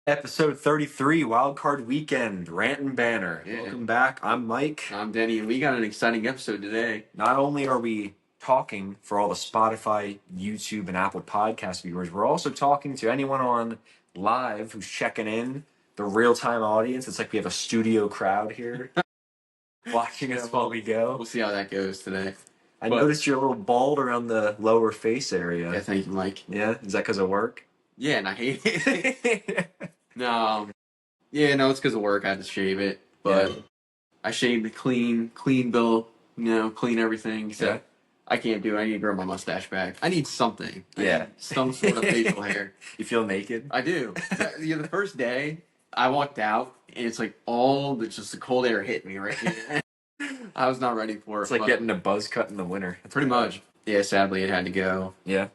Episode 33, Wild Card Weekend, Rant and Banner. Yeah. Welcome back. I'm Mike. I'm Denny, and we got an exciting episode today. Not only are we talking for all the Spotify, YouTube, and Apple podcast viewers, we're also talking to anyone on live who's checking in, the real-time audience. It's like we have a studio crowd here watching us while we go. We'll see how that goes today. I noticed you're a little bald around the lower face area. Yeah, thank you, Mike. Yeah? Is that because of work? Yeah, and I hate it. No, it's because of work. I had to shave it, but Yeah. I shaved it clean bill, clean everything. So Yeah. I can't do it. I need to grow my mustache back. I need something. Yeah. Need some sort of facial hair. You feel naked? I do. The first day I walked out, and it's like just the cold air hit me right here. I was not ready for it. It's like getting a buzz cut in the winter. That's pretty much. Yeah, sadly it had to go. Yeah.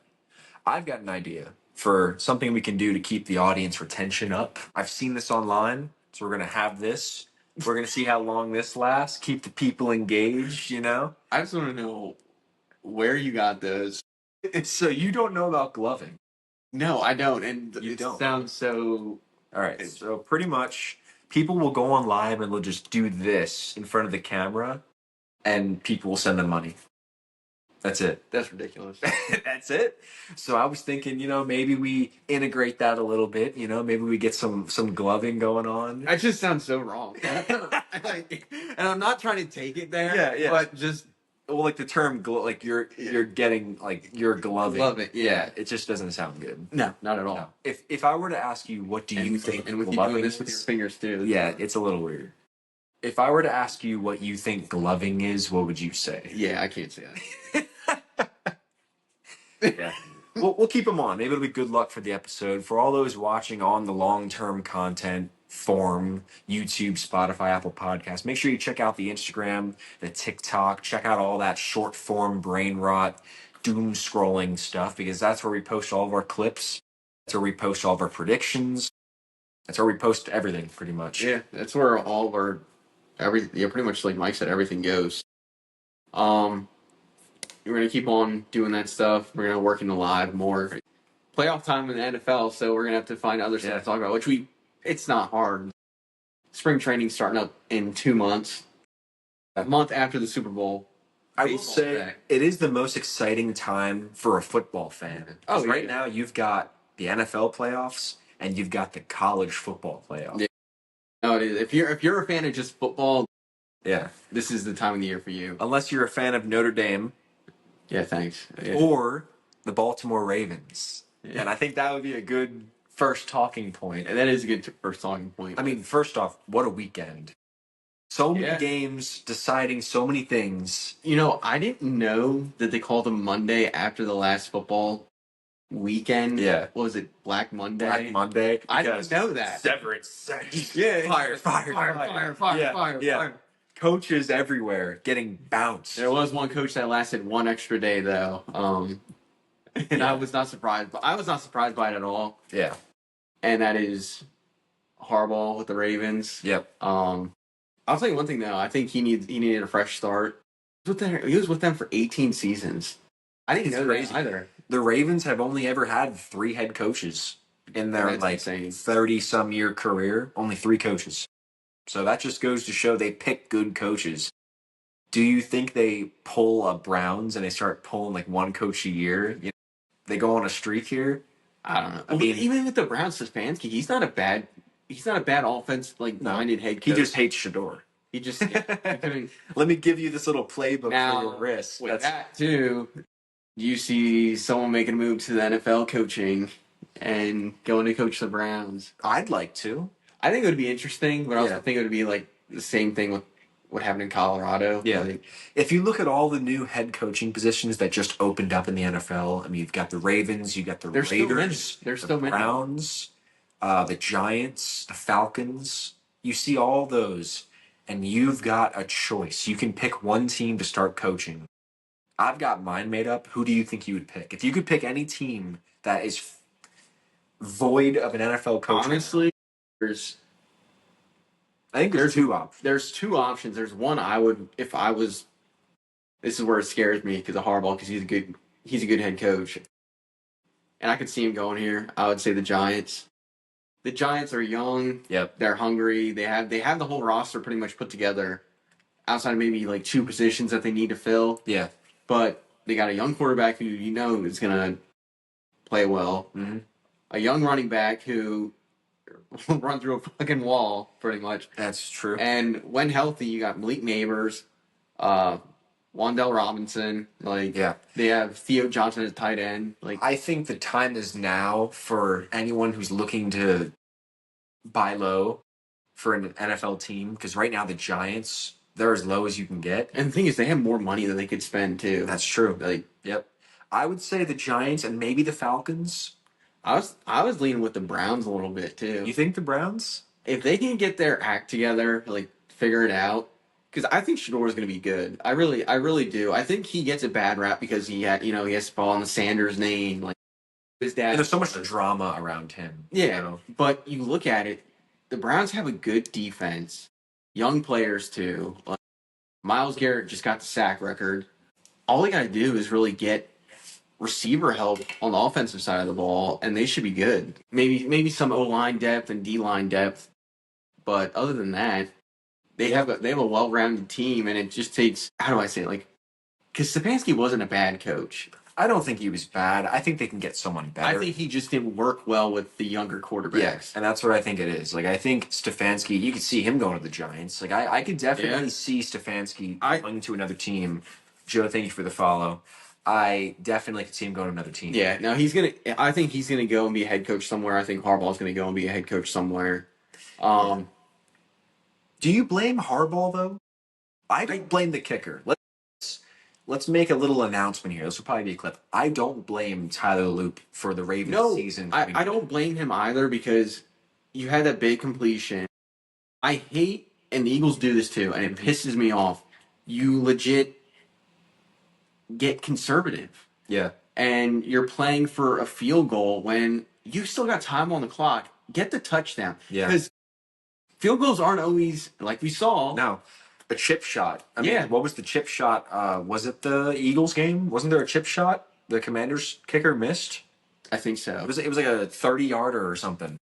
I've got an idea for something we can do to keep the audience retention up. I've seen this online, so we're going to have this. We're going to see how long this lasts, keep the people engaged, I just want to know where you got those. So you don't know about gloving? No, I don't. And You don't. Sounds so... All right, so pretty much people will go on live and they'll just do this in front of the camera, and people will send them money. That's it. That's ridiculous. That's it. So I was thinking, maybe we integrate that a little bit. Maybe we get some gloving going on. That just sounds so wrong. And I'm not trying to take it there. Yeah. But just... Well, like the term, you're getting, like, you're gloving. Glove it, yeah. It just doesn't sound good. No, not at all. No. If I were to ask you, what do you think And with you gloving doing this with is? your fingers, too. Yeah, it's a little weird. If I were to ask you what you think gloving is, what would you say? Yeah, I can't say that. Yeah. We'll keep them on. Maybe it'll be good luck for the episode. For all those watching on the long-term content form, YouTube, Spotify, Apple Podcasts, make sure you check out the Instagram, the TikTok, check out all that short-form brain rot, doom scrolling stuff, because that's where we post all of our clips. That's where we post all of our predictions. That's where we post everything, pretty much. Yeah, that's where all of our... pretty much like Mike said, everything goes. We're going to keep on doing that stuff. We're going to work in the live more. Playoff time in the NFL, so we're going to have to find other stuff to talk about, it's not hard. Spring training starting up in 2 months. A month after the Super Bowl. I will say it is the most exciting time for a football fan. Oh, right now you've got the NFL playoffs and you've got the college football playoffs. Yeah. No, it is. If you're a fan of just football, yeah, this is the time of the year for you. Unless you're a fan of Notre Dame. Yeah, thanks. Yeah. Or the Baltimore Ravens. Yeah. And I think that would be a good first talking point. And that is a good first talking point. I mean, first off, what a weekend. So many games deciding so many things. I didn't know that they called them Monday after the last football weekend. Yeah. What was it, Black Monday? Black Monday. I didn't know that. Severance. Yeah. Fire. Coaches everywhere getting bounced. There was one coach that lasted one extra day, though. And I was not surprised. But I was not surprised by it at all. Yeah. And that is Harbaugh with the Ravens. Yep. I'll tell you one thing, though. I think he needed a fresh start. He was with them for 18 seasons. I didn't know that either. The Ravens have only ever had 3 head coaches in their 30-some year career. Only 3 coaches. So that just goes to show they pick good coaches. Do you think they pull a Browns and they start pulling like one coach a year? They go on a streak here? I don't know. I mean, even with the Browns, Stefanski, he's not a bad offense minded head coach. He just hates Shador. He just Let me give you this little playbook for your wrist. With that too, you see someone making a move to the NFL coaching and going to coach the Browns. I'd like to. I think it would be interesting, but I also think it would be like the same thing with what happened in Colorado. Yeah. If you look at all the new head coaching positions that just opened up in the NFL, I mean, you've got the Ravens, you've got the Raiders, the Browns, the Giants, the Falcons. You see all those, and you've got a choice. You can pick one team to start coaching. I've got mine made up. Who do you think you would pick? If you could pick any team that is void of an NFL coach. Honestly, I think there's 2 options. There's 2 options. There's one I would, if I was. This is where it scares me because of Harbaugh, because he's a good head coach, and I could see him going here. I would say the Giants. The Giants are young. Yep. They're hungry. They have the whole roster pretty much put together, outside of maybe like 2 positions that they need to fill. Yeah. But they got a young quarterback who is gonna play well. Mm-hmm. A young running back who will run through a fucking wall, pretty much. That's true. And when healthy, you got Malik Neighbors, Wandell Robinson. Like, yeah. They have Theo Johnson as tight end. Like, I think the time is now for anyone who's looking to buy low for an NFL team, because right now the Giants, they're as low as you can get. And the thing is, they have more money than they could spend too. That's true. Like, yep. I would say the Giants and maybe the Falcons. I was leaning with the Browns a little bit too. You think the Browns? If they can get their act together, like figure it out, because I think Shador is going to be good. I really do. I think he gets a bad rap because he has to fall on the Sanders name, like his dad. And there's so much drama around him. Yeah, but you look at it, the Browns have a good defense, young players too. Like, Myles Garrett just got the sack record. All they got to do is really get receiver help on the offensive side of the ball, and they should be good. Maybe some O-line depth and D-line depth, but other than that, they have a well-rounded team, and it just takes, how do I say it, like, because Stefanski wasn't a bad coach. I don't think he was bad. I think they can get someone better. I think he just didn't work well with the younger quarterbacks. Yes, and that's what I think it is. Like, I think Stefanski, you could see him going to the Giants. Like, I could definitely see Stefanski going to another team. Joe, thank you for the follow. I definitely could see him going to another team. Yeah, no, I think he's gonna go and be a head coach somewhere. I think Harbaugh's gonna go and be a head coach somewhere. Do you blame Harbaugh though? I don't blame the kicker. Let's make a little announcement here. This will probably be a clip. I don't blame Tyler Loop for the Ravens season. I don't blame him either, because you had that big completion. I hate, and the Eagles do this too, and it pisses me off. You legit get conservative. Yeah. And you're playing for a field goal when you still got time on the clock. Get the touchdown. Yeah. Because field goals aren't always, like we saw. No. A chip shot. I mean, what was the chip shot? Was it the Eagles game? Wasn't there a chip shot the Commanders kicker missed? I think so. It was like a 30-yarder or something.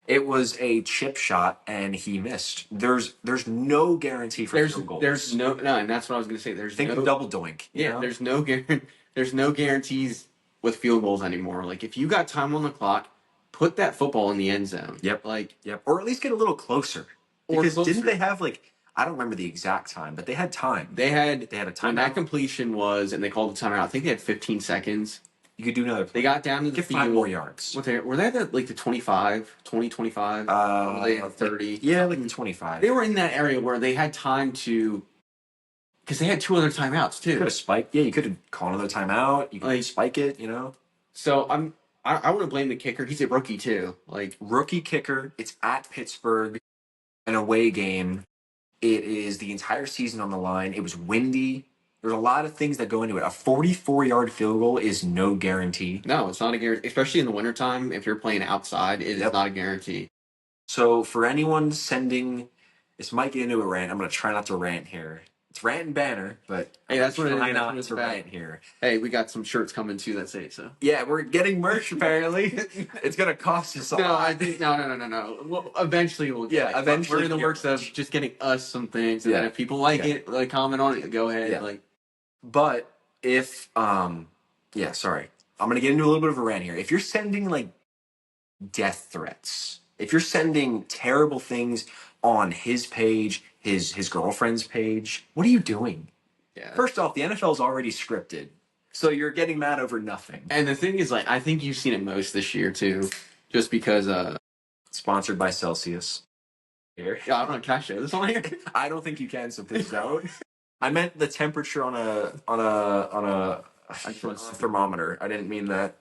It was a chip shot, and he missed. There's no guarantee for field goals. There's no, and that's what I was going to say. Think of double doink. Yeah, there's no guarantees with field goals anymore. Like, if you got time on the clock, put that football in the end zone. Yep. Or at least get a little closer. Because didn't they have, like, I don't remember the exact time, but they had time. They had a timeout. When that completion completion was, and they called the timeout, I think they had 15 seconds. You could do another play. They got down to the field. 5 more yards. Were they at like the 25? Or were they at 30? Yeah, like the 25. They were in that area where they had time to, because they had 2 other timeouts too. You could have spiked. Yeah, you could have called another timeout. You could spike it, So I want to blame the kicker. He's a rookie too. Like, rookie kicker. It's at Pittsburgh, an away game. It is the entire season on the line. It was windy. There's a lot of things that go into it. A 44-yard field goal is no guarantee. No, it's not a guarantee. Especially in the wintertime, if you're playing outside, it is not a guarantee. So for anyone sending, this might get into a rant. I'm going to try not to rant here. It's rant and banner, but hey, that's what it is. Try not to rant here. Hey, we got some shirts coming too that say so. Yeah, we're getting merch apparently. It's going to cost us a lot. I think no. Well, eventually we'll get it. Eventually we're in the works of just getting us some things, and then if people like it, like comment on it, go ahead. Yeah. But if sorry. I'm going to get into a little bit of a rant here. If you're sending like death threats, if you're sending terrible things on his page, his girlfriend's page, what are you doing? Yeah. First off, the NFL is already scripted, so you're getting mad over nothing. And the thing is, like, I think you've seen it most this year too, just because. Sponsored by Celsius. Here. Yeah, I don't know. Can I show this on here? I don't think you can, so please don't. I meant the temperature on a thermometer. I didn't mean that.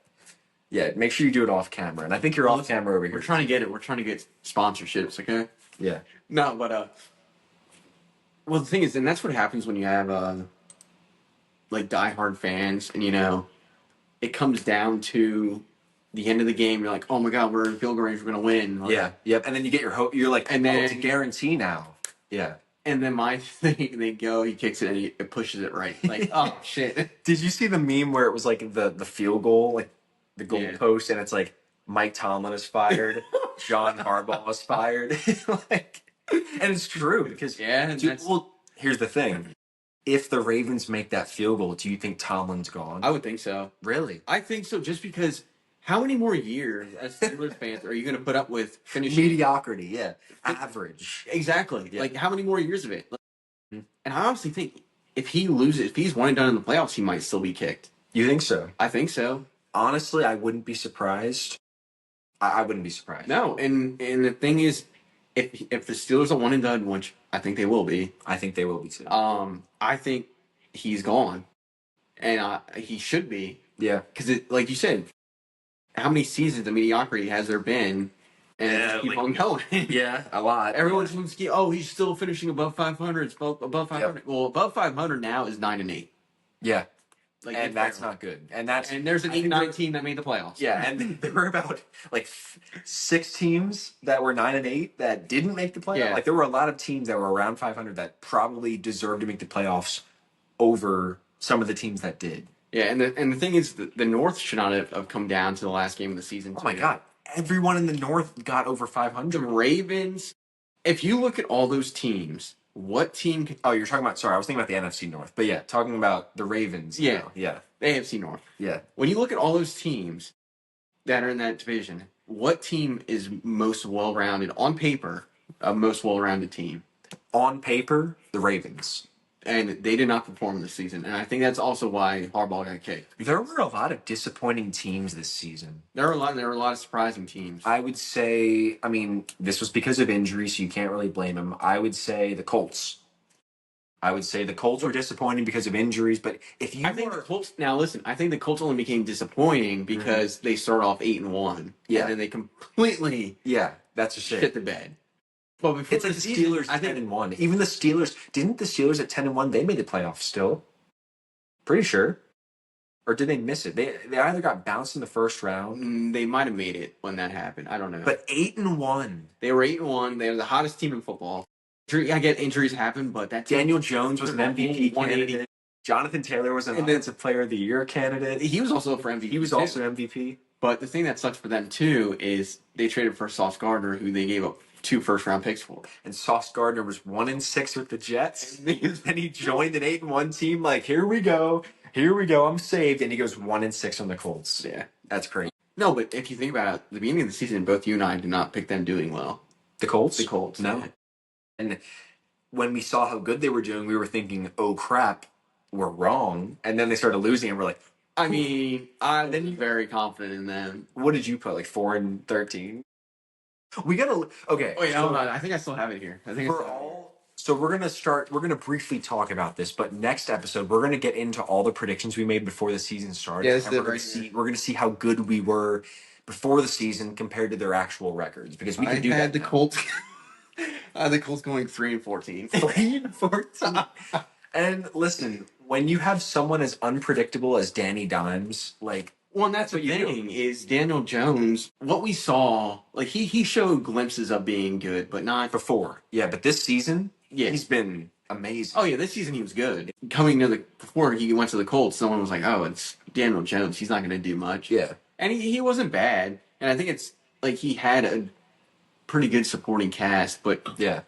Yeah, make sure you do it off camera, and I think you're off camera over here. We're trying to get sponsorships, okay? Yeah. No, but well, the thing is, and that's what happens when you have like diehard fans, and it comes down to the end of the game. You're like, oh my god, we're in field goal range, we're gonna win. Like, yep. And then you get your hope. You're like, and then it's a guarantee now. Yeah. And then my thing, he kicks it, and it pushes it right. Like, oh shit. Did you see the meme where it was like the field goal, like the goal post, and it's like Mike Tomlin is fired? John Harbaugh was fired. And it's true because here's the thing. If the Ravens make that field goal, do you think Tomlin's gone? I would think so. Really? I think so, just because how many more years as Steelers fans are you going to put up with finishing mediocrity? Yeah, average. Exactly. Yeah. Like, how many more years of it? And I honestly think if he loses, if he's one and done in the playoffs, he might still be kicked. You think so? I think so. Honestly, I wouldn't be surprised. I wouldn't be surprised. No, and the thing is, if the Steelers are one and done, which I think they will be, I think they will be too. I think he's gone, and he should be. Yeah, because like you said, how many seasons of mediocrity has there been? And keep on going. Yeah, a lot. Everyone's going to keep. Oh, he's still finishing above 500. It's above 500. Yep. Well, above 500 now is 9-8. Yeah. Like, and that's not good. And there's an 8-9 team that made the playoffs. Yeah, and there were about 6 teams that were 9-8 that didn't make the playoffs. Yeah. Like there were a lot of teams that were around 500 that probably deserved to make the playoffs over some of the teams that did. Yeah, and the thing is, the North should not have come down to the last game of the season. Oh my God, everyone in the North got over 500. The Ravens. If you look at all those teams. What team? You're talking about. Sorry, I was thinking about the NFC North, but yeah, talking about the Ravens. Yeah, yeah, the AFC North. Yeah. When you look at all those teams that are in that division, what team is most well-rounded on paper? A most well-rounded team on paper, the Ravens, and they did not perform this season, and I think that's also why Harbaugh got kicked. There were a lot of disappointing teams this season. There were a lot of surprising teams. I would say, I mean, this was because of injury, so you can't really blame them. I would say the Colts. I would say the Colts were disappointing because of injuries, but if you the Colts, now listen, I think the Colts only became disappointing because they started off 8-1. Yeah. And then they completely that's a shit. Shit the bed. Well, before it's like the Steelers 10-1. Even the Steelers, didn't the Steelers at 10-1, they made the playoffs still? Pretty sure. Or did they miss it? They either got bounced in the first round. They might have made it when that happened. I don't know. But 8-1. They were 8-1. They were the hottest team in football. I get injuries happen, but that Daniel Jones was an MVP candidate. Jonathan Taylor was an Offensive Player of the Year candidate. He was also for MVP. He was also an MVP. But the thing that sucks for them too is they traded for Sauce Gardner, who they gave up 2 first-round picks for. And Sauce Gardner was 1-6 with the Jets. And he joined an 8-1 team. Like, here we go, I'm saved. And he goes 1-6 on the Colts. Yeah, that's crazy. No, but if you think about it, the beginning of the season, both you and I did not pick them doing well. The Colts? The Colts. No. Yeah. And when we saw how good they were doing, we were thinking, oh crap, we're wrong. And then they started losing, and we're like, I mean, I'm very confident in them. What did you put? Like 4-13? We gotta okay. Wait, hold on. I think I still have it here. So we're gonna briefly talk about this, but next episode we're gonna get into all the predictions we made before the season started. Yeah, we're gonna see how good we were before the season compared to their actual records, because we can do that. The Colts. The Colts going 3-14. 3-14. And listen, when you have someone as unpredictable as Danny Dimes, like. Well, and that's the thing is Daniel Jones. What we saw, like he showed glimpses of being good, but not before. Yeah, but this season, he's been amazing. Oh yeah, this season he was good. Before he went to the Colts, someone was like, "Oh, it's Daniel Jones. He's not going to do much." Yeah, and he wasn't bad. And I think it's like he had a pretty good supporting cast, but yeah,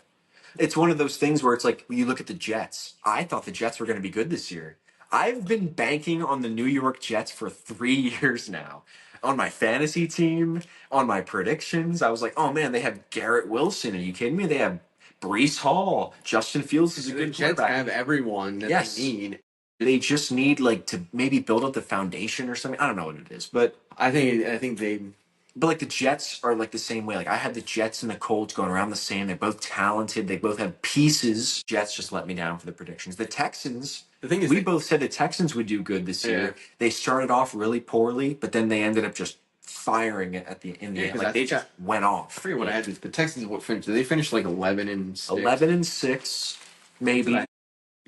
it's one of those things where it's like you look at the Jets. I thought the Jets were going to be good this year. I've been banking on the New York Jets for 3 years now. On my fantasy team, on my predictions, I was like, oh man, they have Garrett Wilson. Are you kidding me? They have Breece Hall. Justin Fields is a good Jets have everyone that they need. They just need to maybe build up the foundation or something. I don't know what it is, but I think they. But like the Jets are like the same way. Like I had the Jets and the Colts going around the same. They're both talented. They both have pieces. Jets just let me down for the predictions. The Texans. The thing is, we both said the Texans would do good this year. They started off really poorly, but then they ended up just firing it in the end. Like they just went off. I forget what I had. The Texans finished. Did they finish like 11-6? 11-6, maybe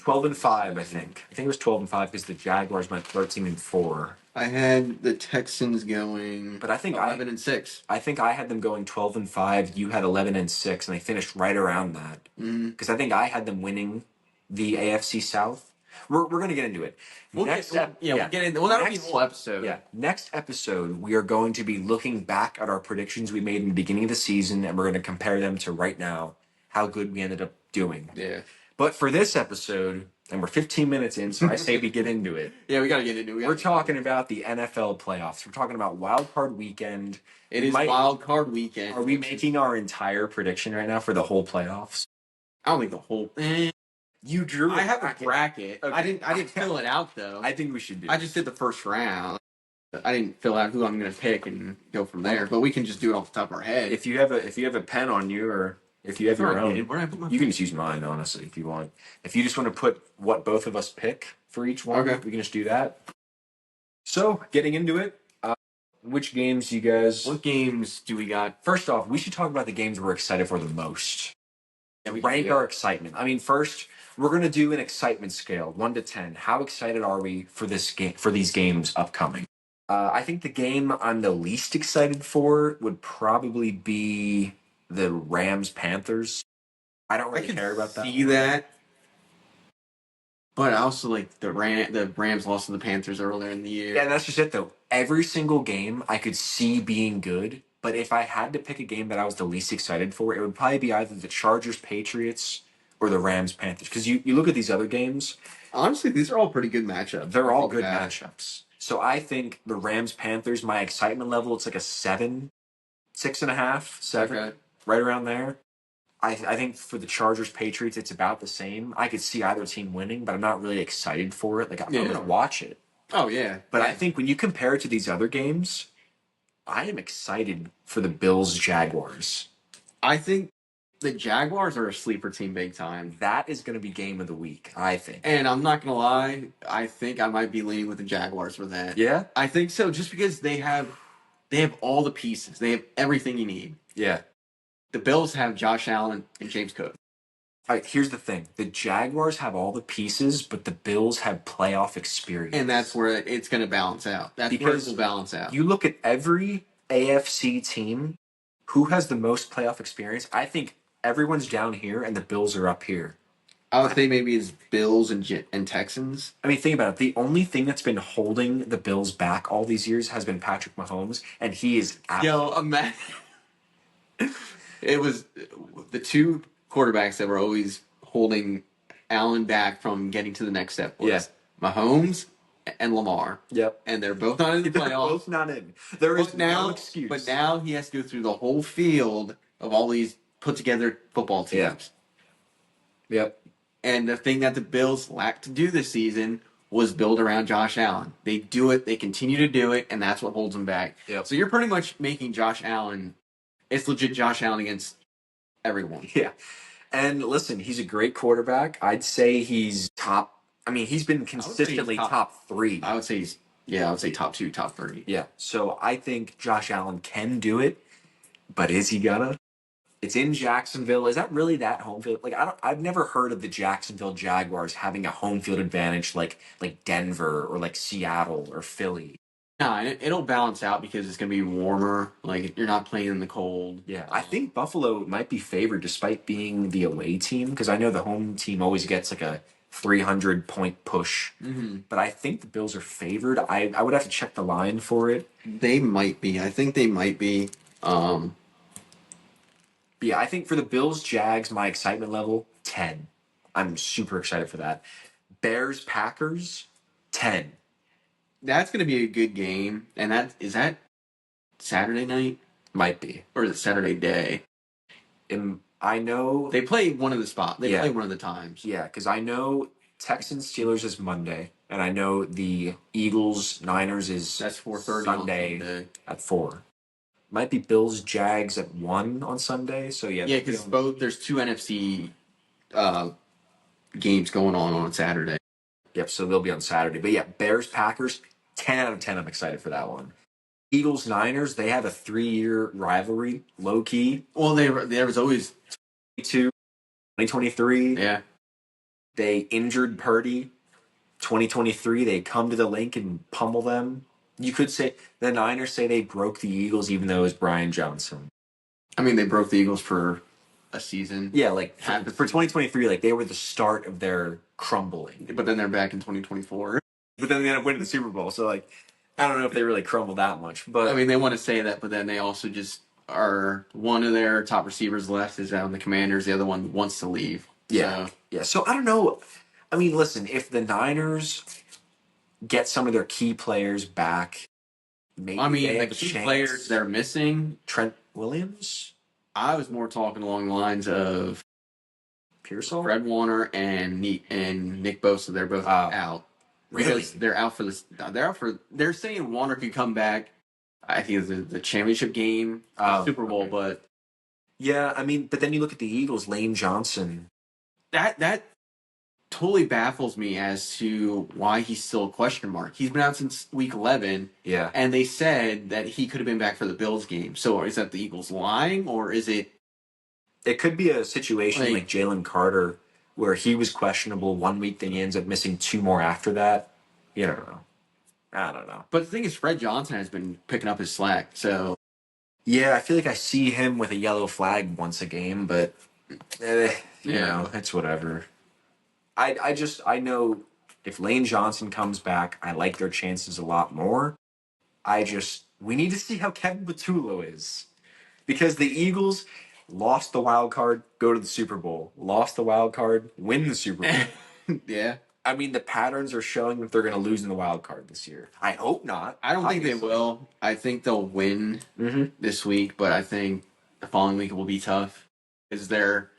12-5. I think it was 12-5 because the Jaguars went 13-4. I had the Texans going, but I think 11-6. I think I had them going 12-5. You had 11-6, and they finished right around that. Because I think I had them winning the AFC South. We're going to get into it. We'll get into. Well, that'll be the whole episode. Yeah. Next episode, we are going to be looking back at our predictions we made in the beginning of the season, and we're going to compare them to right now, how good we ended up doing. Yeah. But for this episode, and we're 15 minutes in, so I say we get into it. Yeah, we got to get into it. We're talking about the NFL playoffs. We're talking about Wild Card Weekend. It is Wild Card Weekend. Are we making our entire prediction right now for the whole playoffs? I don't think the whole. You drew. I have a bracket. Okay. I didn't fill it out though. I think we should do. I just did the first round. I didn't fill out who I'm going to pick and go from there. But we can just do it off the top of our head. If you have a pen on you, or if you have your own, where I put my you can just use mine. Honestly, if you want. If you just want to put what both of us pick for each one, okay, we can just do that. So, getting into it, which games you guys? What games do we got? First off, we should talk about the games we're excited for the most. Yeah, we rank our excitement. I mean, first, we're going to do an excitement scale, 1 to 10. How excited are we for this game, for these games upcoming? I think the game I'm the least excited for would probably be the Rams-Panthers. I don't really care about that. See that. But I also like the Rams lost to the Panthers earlier in the year. Yeah, that's just it, though. Every single game I could see being good, but if I had to pick a game that I was the least excited for, it would probably be either the Chargers-Patriots or the Rams-Panthers. Because you look at these other games. Honestly, these are all pretty good matchups. They're all good matchups. So I think the Rams-Panthers, my excitement level, it's like a 7, 6.5, 7, okay, right around there. I think for the Chargers-Patriots, it's about the same. I could see either team winning, but I'm not really excited for it. Like, I'm going to watch it. Oh, yeah. But I think when you compare it to these other games, I am excited for the Bills-Jaguars. I think the Jaguars are a sleeper team big time. That is going to be game of the week, I think. And I'm not going to lie, I think I might be leaning with the Jaguars for that. Yeah? I think so, just because they have all the pieces. They have everything you need. Yeah. The Bills have Josh Allen and James Cook. All right, here's the thing. The Jaguars have all the pieces, but the Bills have playoff experience. And that's where it's going to balance out. That's where it will balance out. You look at every AFC team, who has the most playoff experience? I think everyone's down here, and the Bills are up here. I would say maybe it's Bills and Texans. I mean, think about it. The only thing that's been holding the Bills back all these years has been Patrick Mahomes, and he is out. Yo, imagine. It was the two quarterbacks that were always holding Allen back from getting to the next step. Was Mahomes and Lamar. Yep. And they're both not in the playoffs. They're both not in. There is no excuse. But now he has to go through the whole field of all these put together football teams. Yeah. Yep. And the thing that the Bills lacked to do this season was build around Josh Allen. They do it. They continue to do it, and that's what holds them back. Yep. So you're pretty much making Josh Allen. It's legit Josh Allen against everyone. Yeah. And listen, he's a great quarterback. I'd say he's top. I mean, he's been consistently top 3. I would say top 2, top 3. Yeah. So I think Josh Allen can do it, but is he gonna? It's in Jacksonville. Is that really that home field? Like, I've never heard of the Jacksonville Jaguars having a home field advantage like Denver or like Seattle or Philly. No, it'll balance out because it's going to be warmer. Like, you're not playing in the cold. Yeah, I think Buffalo might be favored despite being the away team, because I know the home team always gets like a 300-point push. Mm-hmm. But I think the Bills are favored. I would have to check the line for it. They might be. I think they might be. Yeah, I think for the Bills-Jags, my excitement level, 10. I'm super excited for that. Bears-Packers, 10. That's going to be a good game. And is that Saturday night? Might be. Or is it Saturday day? I know... They play one of the spots. They play one of the times. Yeah, because I know Texans-Steelers is Monday. And I know the Eagles-Niners is that's 4:30 Sunday at 4. Might be Bills-Jags at 1 on Sunday. So, yeah. Yeah, because there's 2 NFC games going on Saturday. Yep, so they'll be on Saturday. But yeah, Bears-Packers, 10 out of 10. I'm excited for that one. Eagles-Niners, they have a 3-year rivalry, low-key. Well, there was always 2023. Yeah. They injured Purdy. 2023, they come to the link and pummel them. You could say the Niners say they broke the Eagles, even though it was Brian Johnson. I mean, they broke the Eagles for a season. Yeah, like for 2023, like they were the start of their crumbling. But then they're back in 2024. But then they end up winning the Super Bowl. So, like, I don't know if they really crumble that much. But I mean, they want to say that, but then they also just are one of their top receivers left is on the Commanders. The other one wants to leave. Yeah. So. Yeah. So, I don't know. I mean, listen, if the Niners get some of their key players back, maybe they have the a key chance. players they're missing. Trent Williams? I was more talking along the lines of Pearsall? Fred Warner and Nick Bosa. They're both out. Really? Because they're out for this. They're saying Warner could come back. I think it's the championship game, Super Bowl, okay. But yeah, I mean, but then you look at the Eagles, Lane Johnson. That totally baffles me as to why he's still a question mark. He's been out since week 11. Yeah. And they said that he could have been back for the Bills game. So is that the Eagles lying, or is it? It could be a situation like Jalen Carter, where he was questionable 1 week, then he ends up missing 2 more after that. You don't know. I don't know. But the thing is, Fred Johnson has been picking up his slack. So yeah, I feel like I see him with a yellow flag once a game, but you know, it's whatever. I know if Lane Johnson comes back, I like their chances a lot more. We need to see how Kevin Patullo is, because the Eagles lost the wild card, go to the Super Bowl. Lost the wild card, win the Super Bowl. yeah. I mean, the patterns are showing that they're going to lose in the wild card this year. I hope not. I don't think they will. I think they'll win this week, but I think the following week will be tough because they're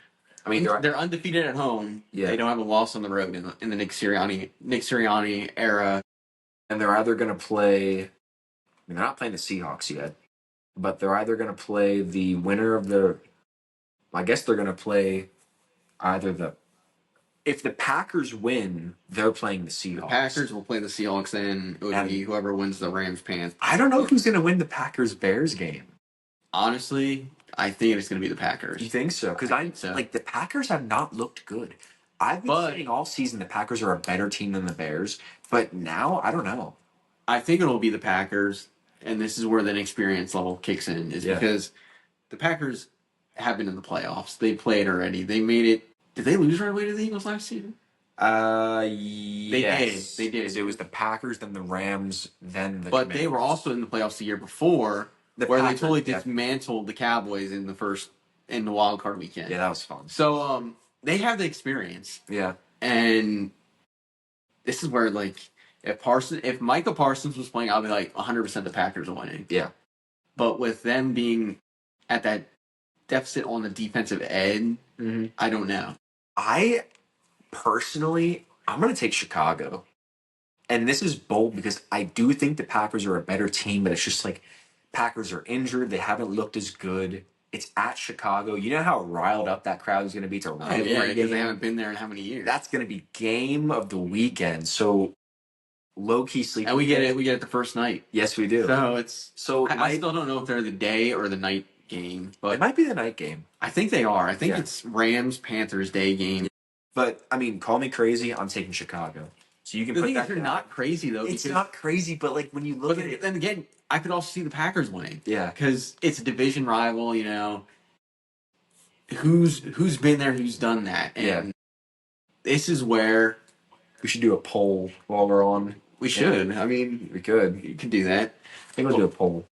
undefeated at home. Yeah. They don't have a loss on the road in the Nick Sirianni era. And they're either going to play. I mean, they're not playing the Seahawks yet, but they're either going to play the winner of the. I guess they're going to play either the. If the Packers win, they're playing the Seahawks. The Packers will play the Seahawks, and it would be whoever wins the Rams Panthers. I don't know who's going to win the Packers-Bears game. Honestly, I think it's going to be the Packers. You think so? Because the Packers have not looked good. I've been saying all season the Packers are a better team than the Bears, but now I don't know. I think it'll be the Packers, and this is where the inexperience level kicks in, because the Packers have been in the playoffs. They played already. They made it. Did they lose right away to the Eagles last season? Yes. They did. It was the Packers, then the Rams, then the But they were also in the playoffs the year before, they totally dismantled the Cowboys in the wild card weekend. Yeah, that was fun. So they have the experience. Yeah. And this is where, like, if Micah Parsons was playing, I'll be like 100% the Packers are winning. Yeah. But with them being at that deficit on the defensive end, I don't know. I personally, I'm going to take Chicago. And this is bold because I do think the Packers are a better team, but it's just like Packers are injured. They haven't looked as good. It's at Chicago. You know how riled up that crowd is going to be to rivalry game? Because they haven't been there in how many years? That's going to be game of the weekend. So low-key sleep. And we get it the first night. Yes, we do. So I still don't know if they're the day or the night game. But it might be the night game. I think they are. I think it's Rams-Panthers day game. But, I mean, call me crazy. I'm taking Chicago. So you can put that. You're not crazy, though. It's not crazy, but, like, when you look at it. Then again, I could also see the Packers winning. Yeah. Because it's a division rival, you know. Who's been there, who's done that. And this is where we should do a poll while we're on. We should. I mean, we could. You could do that. I think we'll do a poll.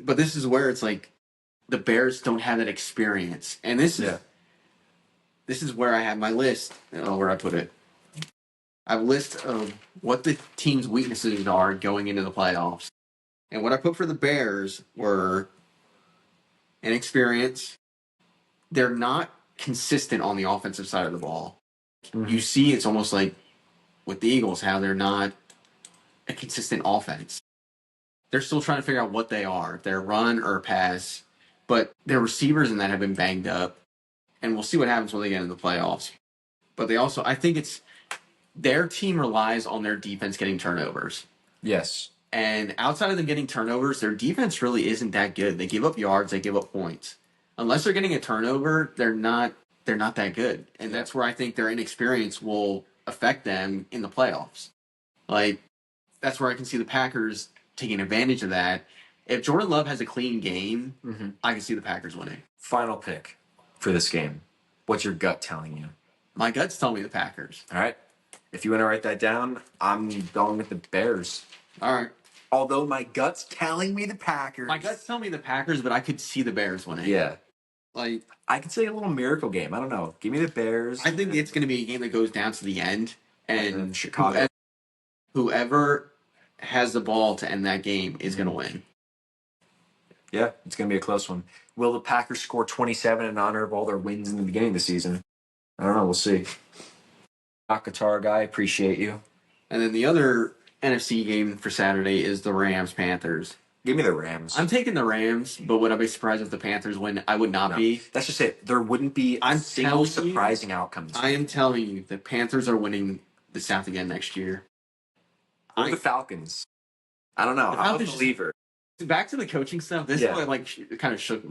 But this is where it's like the Bears don't have that experience. And this is where I have my list. I don't know where I put it. I have a list of what the team's weaknesses are going into the playoffs. And what I put for the Bears were inexperience. They're not consistent on the offensive side of the ball. You see it's almost like with the Eagles, how they're not a consistent offense. They're still trying to figure out what they are. If they're run or pass. But their receivers in that have been banged up. And we'll see what happens when they get into the playoffs. But they also, I think it's, their team relies on their defense getting turnovers. Yes. And outside of them getting turnovers, their defense really isn't that good. They give up yards, they give up points. Unless they're getting a turnover, they're not that good. And that's where I think their inexperience will affect them in the playoffs. Like, that's where I can see the Packers taking advantage of that. If Jordan Love has a clean game, I can see the Packers winning. Final pick for this game. What's your gut telling you? My gut's telling me the Packers. All right. If you want to write that down, I'm going with the Bears. All right. Although my gut's telling me the Packers. My gut's telling me the Packers, but I could see the Bears winning. Yeah. Like, I could say a little miracle game. I don't know. Give me the Bears. I think it's going to be a game that goes down to the end, and Chicago. Whoever has the ball to end that game is going to win. Yeah, it's going to be a close one. Will the Packers score 27 in honor of all their wins in the beginning of the season? I don't know. We'll see. Qatar guy, appreciate you. And then the other NFC game for Saturday is the Rams-Panthers. Give me the Rams. I'm taking the Rams, but would I be surprised if the Panthers win? I would not be. That's just it. There wouldn't be a single surprising outcome. I am telling you, the Panthers are winning the South again next year. Or the Falcons. I don't know. I'm a believer. Back to the coaching stuff. This is what kind of shook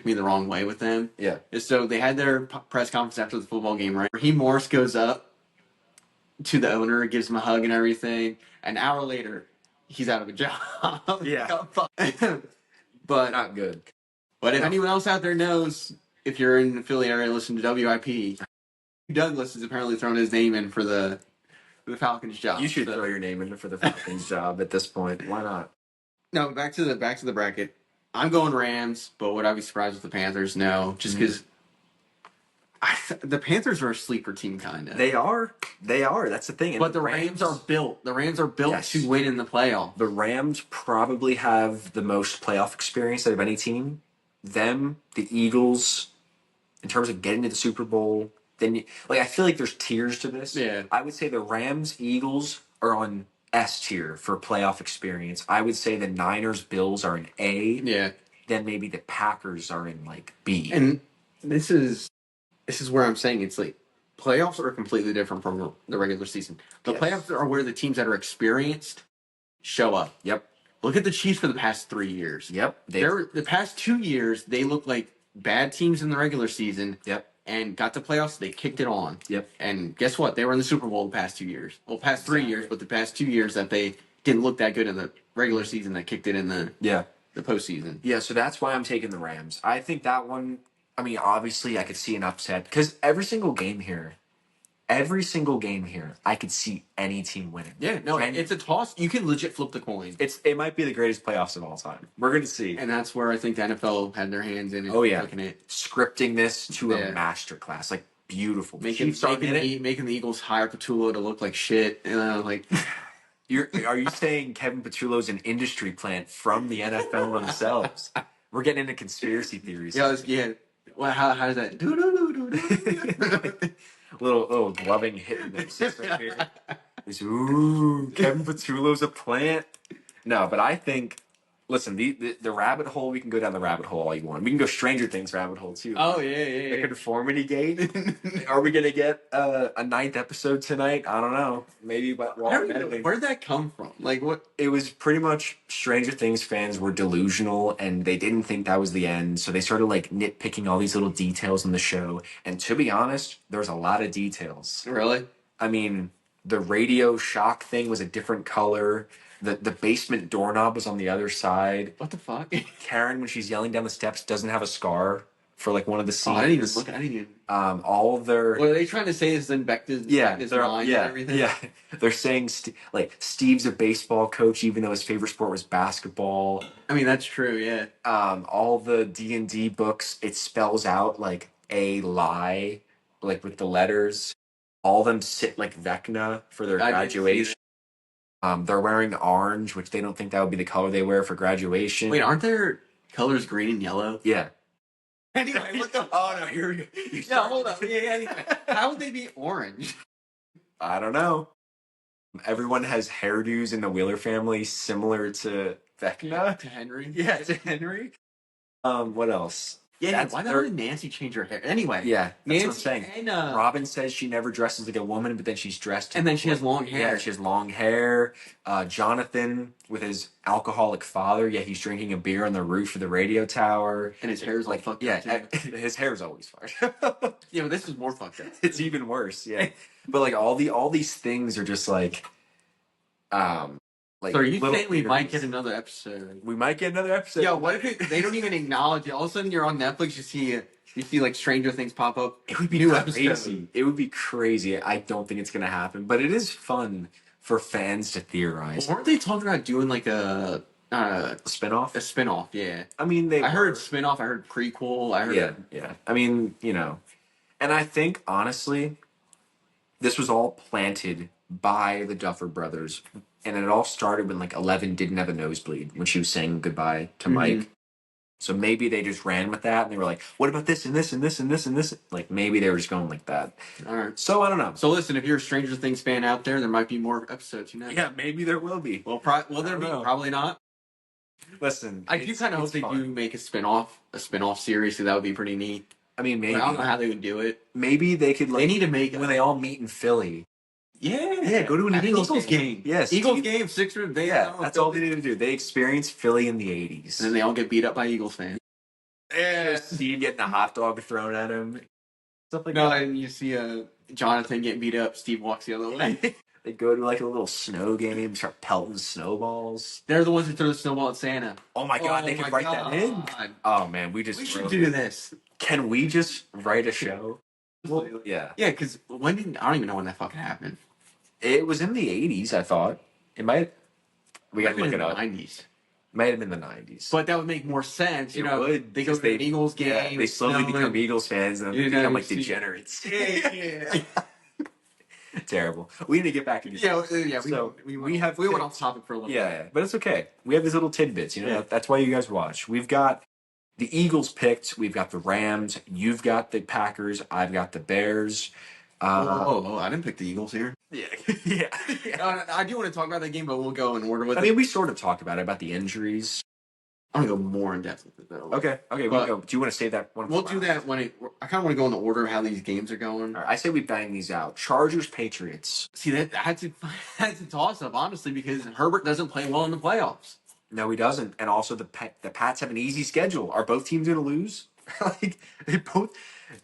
me the wrong way with them. Yeah. So they had their press conference after the football game, right? Raheem Morris goes up to the owner, gives him a hug and everything. An hour later, he's out of a job. Yeah. But not good. But if anyone else out there knows, if you're in the Philly area, listen to WIP. Douglas has apparently thrown his name in for the Falcons job. You should throw your name in for the Falcons job at this point. Why not? No, back to the bracket. I'm going Rams, but would I be surprised with the Panthers? No, just because the Panthers are a sleeper team, kind of. They are. That's the thing. But the Rams are built. The Rams are built to win in the playoff. The Rams probably have the most playoff experience out of any team. Them, the Eagles, in terms of getting to the Super Bowl. Then, I feel like there's tiers to this. Yeah. I would say the Rams, Eagles are on S tier for playoff experience. I would say the Niners, Bills are in A. Yeah. Then maybe the Packers are in B. And this is where I'm saying it's playoffs are completely different from the regular season. The playoffs are where the teams that are experienced show up. Yep. Look at the Chiefs for the past 3 years. Yep. The past 2 years, they look like bad teams in the regular season. Yep. And got to playoffs, they kicked it on. Yep. And guess what? They were in the Super Bowl the past 2 years. Well, past 3 years, but the past 2 years that they didn't look that good in the regular season, that kicked it in the postseason. Yeah, so that's why I'm taking the Rams. I think that one, obviously I could see an upset because every single game here, I could see any team winning. Yeah, no, it's a toss. You can legit flip the coin. It might be the greatest playoffs of all time. We're going to see. And that's where I think the NFL had their hands in it. Oh, yeah. Looking at scripting this to a masterclass. Beautiful. Making the Eagles hire Patullo to look like shit. Are you saying Kevin Patullo's an industry plant from the NFL themselves? We're getting into conspiracy theories. Yeah. Well, how does that? little gloving hitting them right here. Kevin Patullo's a plant. No, but I think. Listen, the rabbit hole. We can go down the rabbit hole all you want. We can go Stranger Things rabbit hole too. Oh yeah. The conformity gate. Are we gonna get a 9th episode tonight? I don't know. Maybe. But where'd that come from? What? It was pretty much Stranger Things fans were delusional and they didn't think that was the end, so they started nitpicking all these little details in the show. And to be honest, there's a lot of details. Really? The Radio Shack thing was a different color. The basement doorknob was on the other side. What the fuck? Karen, when she's yelling down the steps, doesn't have a scar for one of the scenes. I didn't even look. I didn't even. All of their. What are they trying to say? Is infected? Mind and everything. Yeah, they're saying Steve's a baseball coach, even though his favorite sport was basketball. That's true. Yeah. All the D&D books, it spells out a lie, with the letters. All of them sit Vecna for their graduation. They're wearing orange, which they don't think that would be the color they wear for graduation. Wait, aren't their colors green and yellow? Yeah. Anyway, what the? Oh no, here we go. Yeah, hold up. Yeah, anyway. How would they be orange? I don't know. Everyone has hairdos in the Wheeler family similar to Vecna. To Henry? Yeah, to Henry. What else? Yeah, why the hell did Nancy change her hair? Anyway. Yeah, that's Nancy what I'm saying. And, Robin says she never dresses like a woman, but then she's dressed. And then she has long hair. Yeah, she has long hair. Jonathan, with his alcoholic father, he's drinking a beer on the roof of the radio tower. And his hair's fucked up, too. His hair's always fucked. Yeah, but this is more fucked up. It's even worse, yeah. But all these things are just so are you saying we might get another episode? We might get another episode. Yo, what if they don't even acknowledge it? All of a sudden you're on Netflix, you see You see like Stranger Things pop up. It would be new crazy. episode. It would be crazy. I don't think it's gonna happen, but it is fun for fans to theorize. Weren't they talking about doing like a spinoff? A spinoff, yeah. I mean, I heard spinoff. I heard prequel. I heard yeah. I mean, and I think honestly, this was all planted by the Duffer Brothers, and it all started when like 11 didn't have a nosebleed when she was saying goodbye to Mike. So maybe they just ran with that, and they were like, "What about this and this and this and this and this?" Like maybe they were just going like that. All right. So I don't know. So listen, if you're a Stranger Things fan out there might be more episodes. Yeah, maybe there will be. Well, will there be? Probably not. Listen, I do kind of hope they do make a spinoff series, so that would be pretty neat. I mean, maybe. But I don't know how they would do it. Maybe they could. They need to make when they all meet in Philly. Yeah, go to an Eagles game. Yes, Eagles game, Sixers. That's all they need to do. They experience Philly in the '80s, and then they all get beat up by Eagles fans. Yeah, Steve getting a hot dog thrown at him, stuff like that. No, and you see Jonathan getting beat up. Steve walks the other way. They go to like a little snow game, start pelting snowballs. They're the ones who throw the snowball at Santa. Oh my god, they could write that in. Oh man, we should do this. Can we just write a show? Well, yeah, because I don't even know when that fucking happened. It was in the '80s, I thought. It might. We gotta look it up. '90s. Might have been the '90s, but that would make more sense. You know, they go to an Eagles game. Yeah, they slowly become Eagles fans and then become like degenerates. Yeah. Terrible. We need to get back into this. Yeah. So we went off topic for a little bit. Yeah, but it's okay. We have these little tidbits. That's why you guys watch. We've got the Eagles picked. We've got the Rams. You've got the Packers. I've got the Bears. I didn't pick the Eagles here. Yeah. I do want to talk about that game, but we'll go in order with it. I mean, we sort of talked about it, about the injuries. I want to go more in depth with it, though. Okay, we'll go. Do you want to save that one? We'll do that when I kind of want to go in the order of how these games are going. All right, I say we bang these out. Chargers, Patriots. See, that's a toss-up, honestly, because Herbert doesn't play well in the playoffs. No, he doesn't. And also, the Pats have an easy schedule. Are both teams going to lose?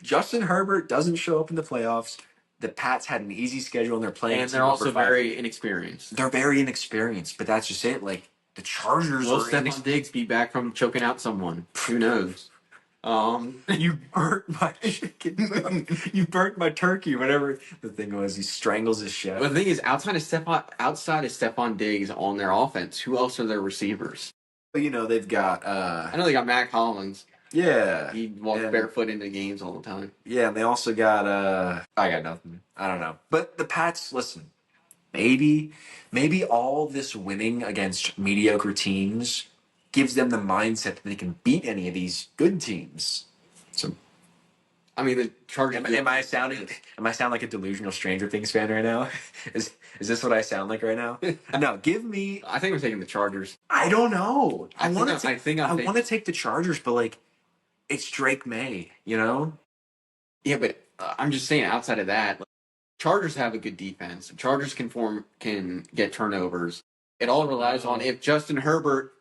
Justin Herbert doesn't show up in the playoffs. The Pats had an easy schedule, and they're playing. And they're also very inexperienced. They're very inexperienced, but that's just it. Like, the Chargers will Stephon Diggs be back from choking out someone? Who knows? You burnt my chicken. You burnt my turkey. Whatever the thing was, he strangles his chef. But the thing is, outside of Stephon Diggs on their offense, who else are their receivers? Well, they've got. I know they got Mac Hollins. Yeah, he walks barefoot into games all the time. Yeah, and they also got. I got nothing. I don't know. But the Pats, listen. Maybe all this winning against mediocre teams gives them the mindset that they can beat any of these good teams. So, I mean, the Chargers. Am I sounding like a delusional Stranger Things fan right now? Is this what I sound like right now? No, give me. I think we're taking the Chargers. I don't know. I want to take the Chargers, but like, it's Drake May, Yeah, but I'm just saying. Outside of that. Chargers have a good defense. Chargers can get turnovers. It all relies on if Justin Herbert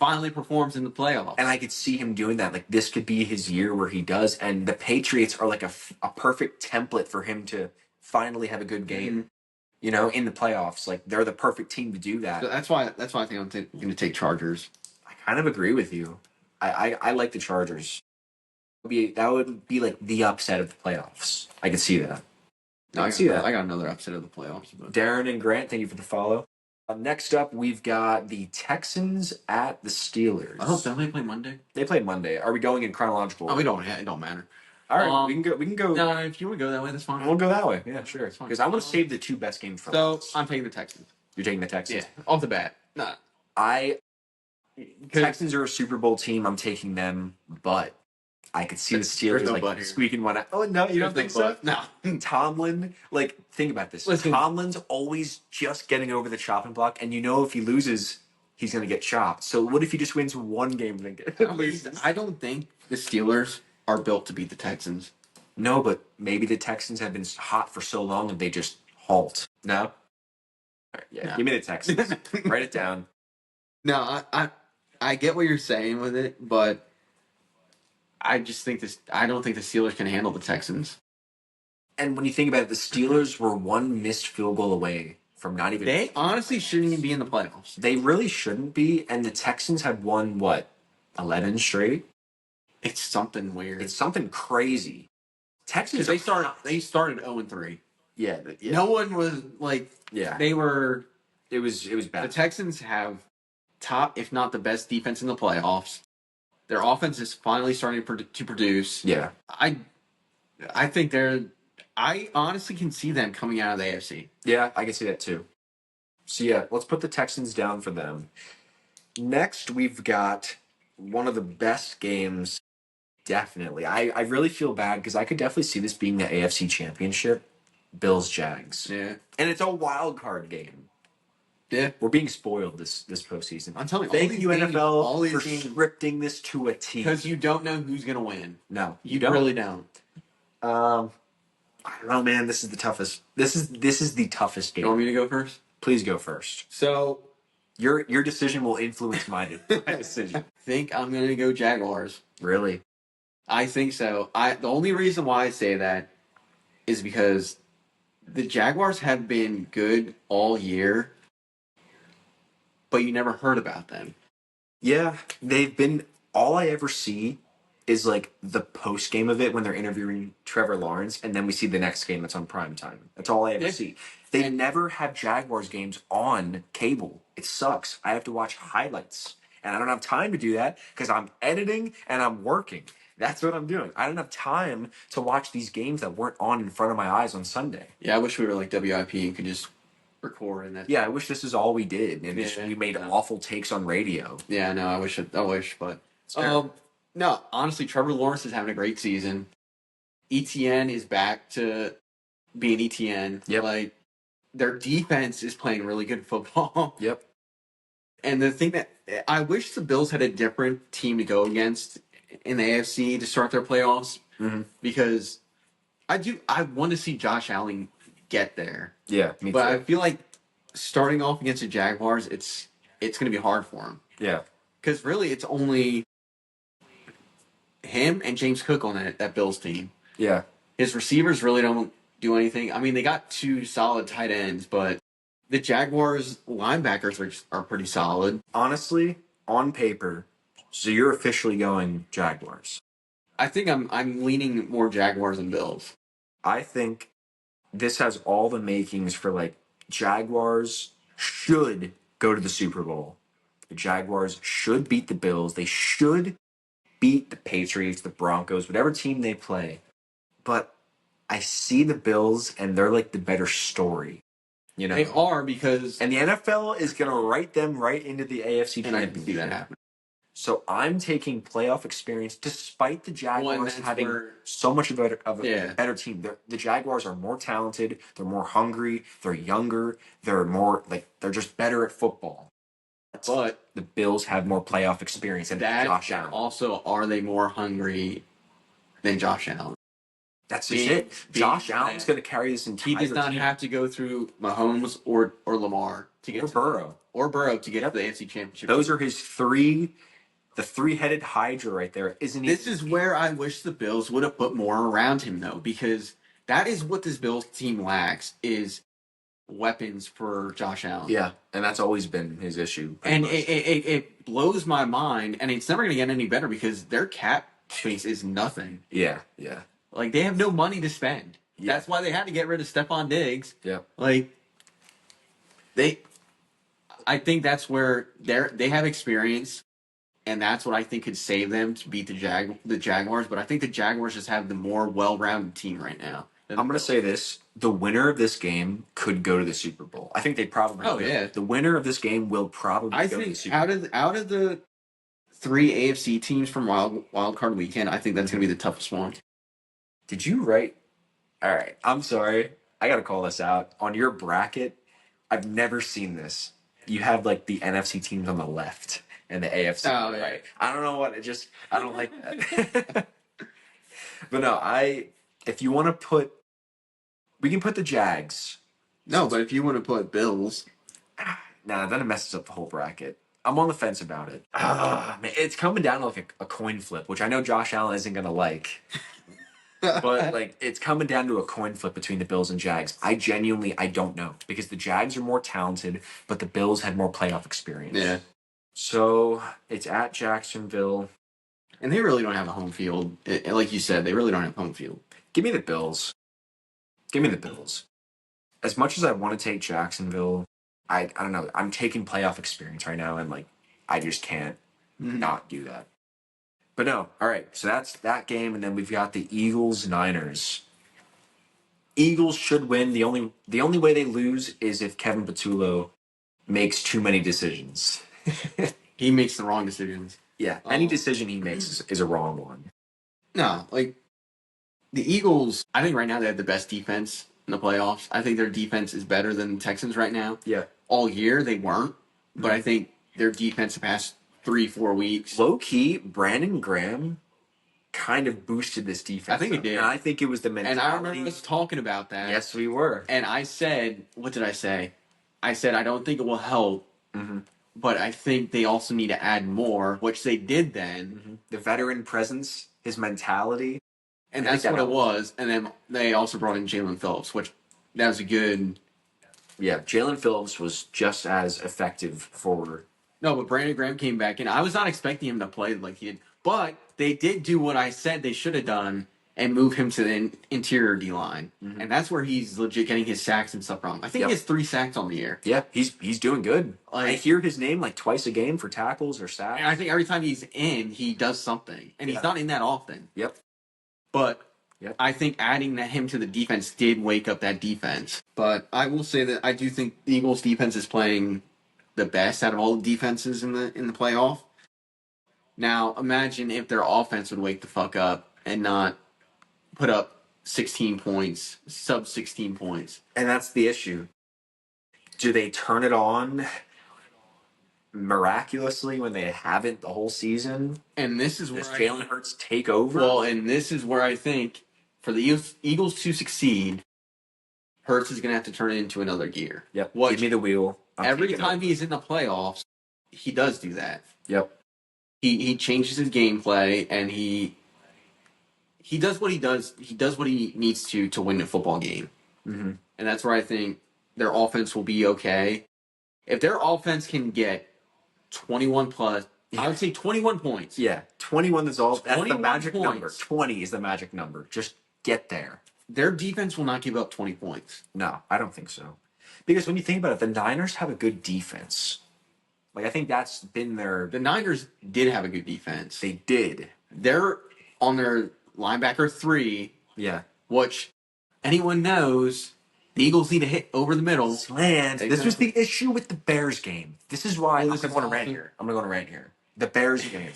finally performs in the playoffs. And I could see him doing that. Like, this could be his year where he does. And the Patriots are like a perfect template for him to finally have a good game, in the playoffs. Like, they're the perfect team to do that. So that's why I think I'm going to take Chargers. I kind of agree with you. I like the Chargers. That would be like the upset of the playoffs. I could see that. No, I see that. I got another upset of the playoffs. But. Darren and Grant, thank you for the follow. Next up, we've got the Texans at the Steelers. Don't they play Monday? They played Monday. Are we going in chronological? Oh, we don't. It don't matter. All right, we can go. No, if you want to go that way, that's fine. We'll go that way. Yeah, sure. Because I want to save the two best games for us. I'm taking the Texans. You're taking the Texans? Yeah, off the bat. Nah. Texans are a Super Bowl team. I'm taking them, but I could see the Steelers squeaking one out. Oh, no, you don't think so? No. Tomlin, think about this. Listen, Tomlin's always just getting over the chopping block, and if he loses, he's going to get chopped. So what if he just wins one game and then loses? I don't think the Steelers are built to beat the Texans. No, but maybe the Texans have been hot for so long and they just halt. No? Right, yeah, give me the Texans. Write it down. No, I get what you're saying with it, but I just think I don't think the Steelers can handle the Texans. And when you think about it, the Steelers were one missed field goal away from not even. They honestly shouldn't even be in the playoffs. They really shouldn't be. And the Texans had won 11 straight. It's something weird. It's something crazy. Texans, they started 0-3. Yeah. No one was like. Yeah. They were. It was bad. The Texans have top, if not the best defense in the playoffs. Their offense is finally starting to produce. Yeah. I think I honestly can see them coming out of the AFC. Yeah, I can see that too. So yeah, let's put the Texans down for them. Next, we've got one of the best games. Definitely. I really feel bad because I could definitely see this being the AFC Championship. Bills Jags. Yeah. And it's a wild card game. Yeah. We're being spoiled this postseason. I'm telling you, thank you, NFL, for games, scripting this to a T. Because you don't know who's going to win. No, you really don't. I don't know, man. This is the toughest. This is the toughest game. You want me to go first? Please go first. So your decision will influence my decision. I think I'm going to go Jaguars. Really? I think so. The only reason why I say that is because the Jaguars have been good all year, but you never heard about them. Yeah, they've been. All I ever see is like the post game of it when they're interviewing Trevor Lawrence, and then we see the next game that's on prime time. That's all I ever see. They never have Jaguars games on cable. It sucks. I have to watch highlights, and I don't have time to do that because I'm editing and I'm working. That's what I'm doing. I don't have time to watch these games that weren't on in front of my eyes on Sunday. Yeah, I wish we were like WIP and could just record and that. Yeah, I wish this is all we did, and we made awful takes on radio. Yeah, no, I wish, but no, honestly, Trevor Lawrence is having a great season. ETN is back to being ETN. Yep. Like, their defense is playing really good football. Yep. And the thing that I wish the Bills had a different team to go against in the AFC to start their playoffs, because I want to see Josh Allen get there. Yeah, me too. But I feel like starting off against the Jaguars, it's going to be hard for him. Yeah. Because really, it's only him and James Cook on that Bills team. Yeah. His receivers really don't do anything. I mean, they got 2 solid tight ends, but the Jaguars linebackers are pretty solid. Honestly, on paper, so you're officially going Jaguars. I think I'm leaning more Jaguars than Bills. I think this has all the makings for like Jaguars should go to the Super Bowl. The Jaguars should beat the Bills. They should beat the Patriots, the Broncos, whatever team they play. But I see the Bills and they're like the better story. You know? They are, because... And the NFL is going to write them right into the AFC Championship. And I can see that happen. So I'm taking playoff experience, despite the Jaguars having so much of a better team. The Jaguars are more talented. They're more hungry. They're younger. They're more they're just better at football. But the Bills have more playoff experience and Josh Allen. Also, are they more hungry than Josh Allen? That's just it. Josh Allen's going to carry this entire team. He does not have to go through Mahomes or Lamar to get Burrow to get to the AFC Championship. Those are his the 3-headed Hydra right there. This is where I wish the Bills would have put more around him, though, because that is what this Bills team lacks, is weapons for Josh Allen. Yeah, and that's always been his issue. And it blows my mind, and it's never going to get any better because their cap space is nothing. Yeah. Like, they have no money to spend. Yeah. That's why they had to get rid of Stephon Diggs. Yeah. Like, I think that's where they have experience, and that's what I think could save them to beat the Jaguars. But I think the Jaguars just have the more well-rounded team right now. I'm going to say this. The winner of this game could go to the Super Bowl. I think they probably will. Yeah. The winner of this game will probably go to the Super Bowl. Out of the 3 AFC teams from Wild Card Weekend, I think that's going to be the toughest one. Did you write? All right. I'm sorry. I got to call this out. On your bracket, I've never seen this. You have like the NFC teams on the left and the AFC on the right. I don't know what I don't like that. But no, if you want to put, we can put the Jags. No, but if you want to put Bills. Nah, then it messes up the whole bracket. I'm on the fence about it. Man, it's coming down to like a coin flip, which I know Josh Allen isn't going to like. But like, it's coming down to a coin flip between the Bills and Jags. I don't know, because the Jags are more talented, but the Bills had more playoff experience. Yeah. So it's at Jacksonville. And they really don't have a home field. Like you said, they really don't have home field. Give me the Bills. Give me the Bills. As much as I want to take Jacksonville, I don't know. I'm taking playoff experience right now, and like I just can't not do that. But no, all right. So that's that game, and then we've got the Eagles Niners. Eagles should win. The only way they lose is if Kevin Patullo makes too many decisions. He makes the wrong decisions. Yeah, any decision he makes is a wrong one. No, like the Eagles, I think right now they have the best defense in the playoffs. I think their defense is better than the Texans right now. Yeah. All year they weren't, but I think their defense the past 3-4 weeks. Low key, Brandon Graham kind of boosted this defense. I think it did. And I think it was the mentality. And I remember us talking about that. Yes, we were. And I said, what did I say? I said, I don't think it will help, but I think they also need to add more, which they did then. The veteran presence, his mentality. And that's what it was. And then they also brought in Jalen Phillips, which that was a good... Yeah, Jalen Phillips was just as effective forward. No, but Brandon Graham came back, and I was not expecting him to play like he did. But they did do what I said they should have done and move him to the interior D-line. And that's where he's legit getting his sacks and stuff wrong. I think he has 3 sacks on the year. Yeah, he's doing good. I hear his name like twice a game for tackles or sacks. And I think every time he's in, he does something. And he's not in that often. Yep. But I think adding him to the defense did wake up that defense. But I will say that I do think the Eagles' defense is playing the best out of all the defenses in the playoff. Now, imagine if their offense would wake the fuck up and not put up 16 points, sub 16 points. And that's the issue. Do they turn it on miraculously when they haven't the whole season? And this is where does Jalen Hurts take over? Well, and this is where I think for the Eagles to succeed, Hurts is going to have to turn it into another gear. Yep. Give me the wheel. Every time he's in the playoffs, he does do that. Yep. He changes his gameplay, and he does what he does. He does what he needs to win a football game. And that's where I think their offense will be okay. If their offense can get 21 plus, I would say 21 points. Yeah, 21 is all. That's the 21 magic points. number. 20 is the magic number. Just get there. Their defense will not give up 20 points. No, I don't think so. Because when you think about it, the Niners have a good defense. Like, I think that's been their... The Niners did have a good defense. They did. They're on their linebacker 3. Yeah. Which anyone knows the Eagles need to hit over the middle. Slant. This was the issue with the Bears game. This is why I'm going to go on a rant here. The Bears game.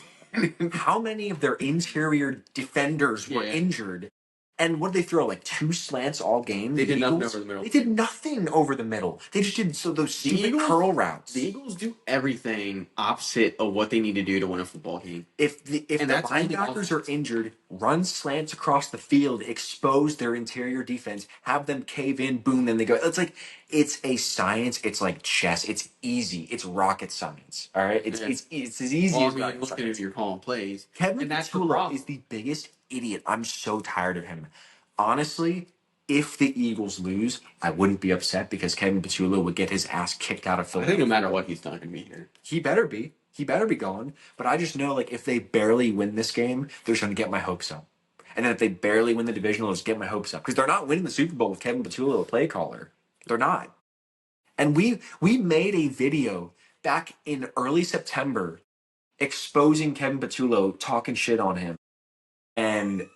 How many of their interior defenders were injured? And what did they throw? Like 2 slants all game? They did nothing over the middle. They did nothing over the middle. They just did those stupid curl routes. The Eagles do everything opposite of what they need to do to win a football game. If the linebackers are injured, run slants across the field, expose their interior defense, have them cave in, boom, then they go. It's a science. It's like chess. It's easy. It's rocket science. All right? It's as easy as rocket look at if you're calling plays. Kevin Patullo is the biggest idiot. I'm so tired of him. Honestly, if the Eagles lose, I wouldn't be upset because Kevin Patullo would get his ass kicked out of Philadelphia. I think no matter what, he's not going to be here. He better be. He better be gone. But I just know, like, if they barely win this game, they're going to get my hopes up. And then if they barely win the divisional, just get my hopes up. Because they're not winning the Super Bowl with Kevin Patullo, a play caller. They're not. And we made a video back in early September exposing Kevin Patullo, talking shit on him. And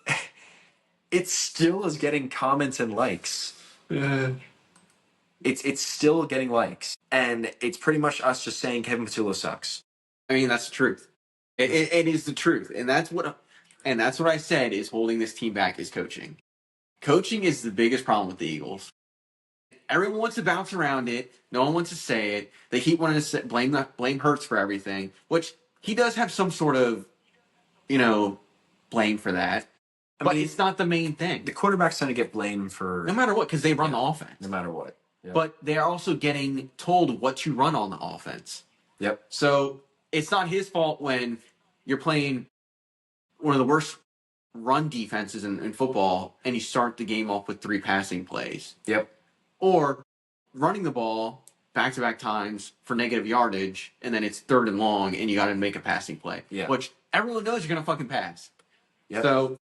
it still is getting comments and likes. It's still getting likes. And it's pretty much us just saying Kevin Patullo sucks. I mean, that's the truth. It is the truth. And that's what I said is holding this team back is coaching. Coaching is the biggest problem with the Eagles. Everyone wants to bounce around it. No one wants to say it. They keep wanting to blame Hurts for everything, which he does have some sort of, blame for that. But it's not the main thing. The quarterback's going to get blamed for... No matter what, because they run the offense. No matter what. Yeah. But they're also getting told what to run on the offense. Yep. So it's not his fault when you're playing one of the worst run defenses in football and you start the game off with 3 passing plays. Yep. Or running the ball back-to-back times for negative yardage, and then it's 3rd and long, and you got to make a passing play. Yeah. Which everyone knows you're going to fucking pass. Yep. So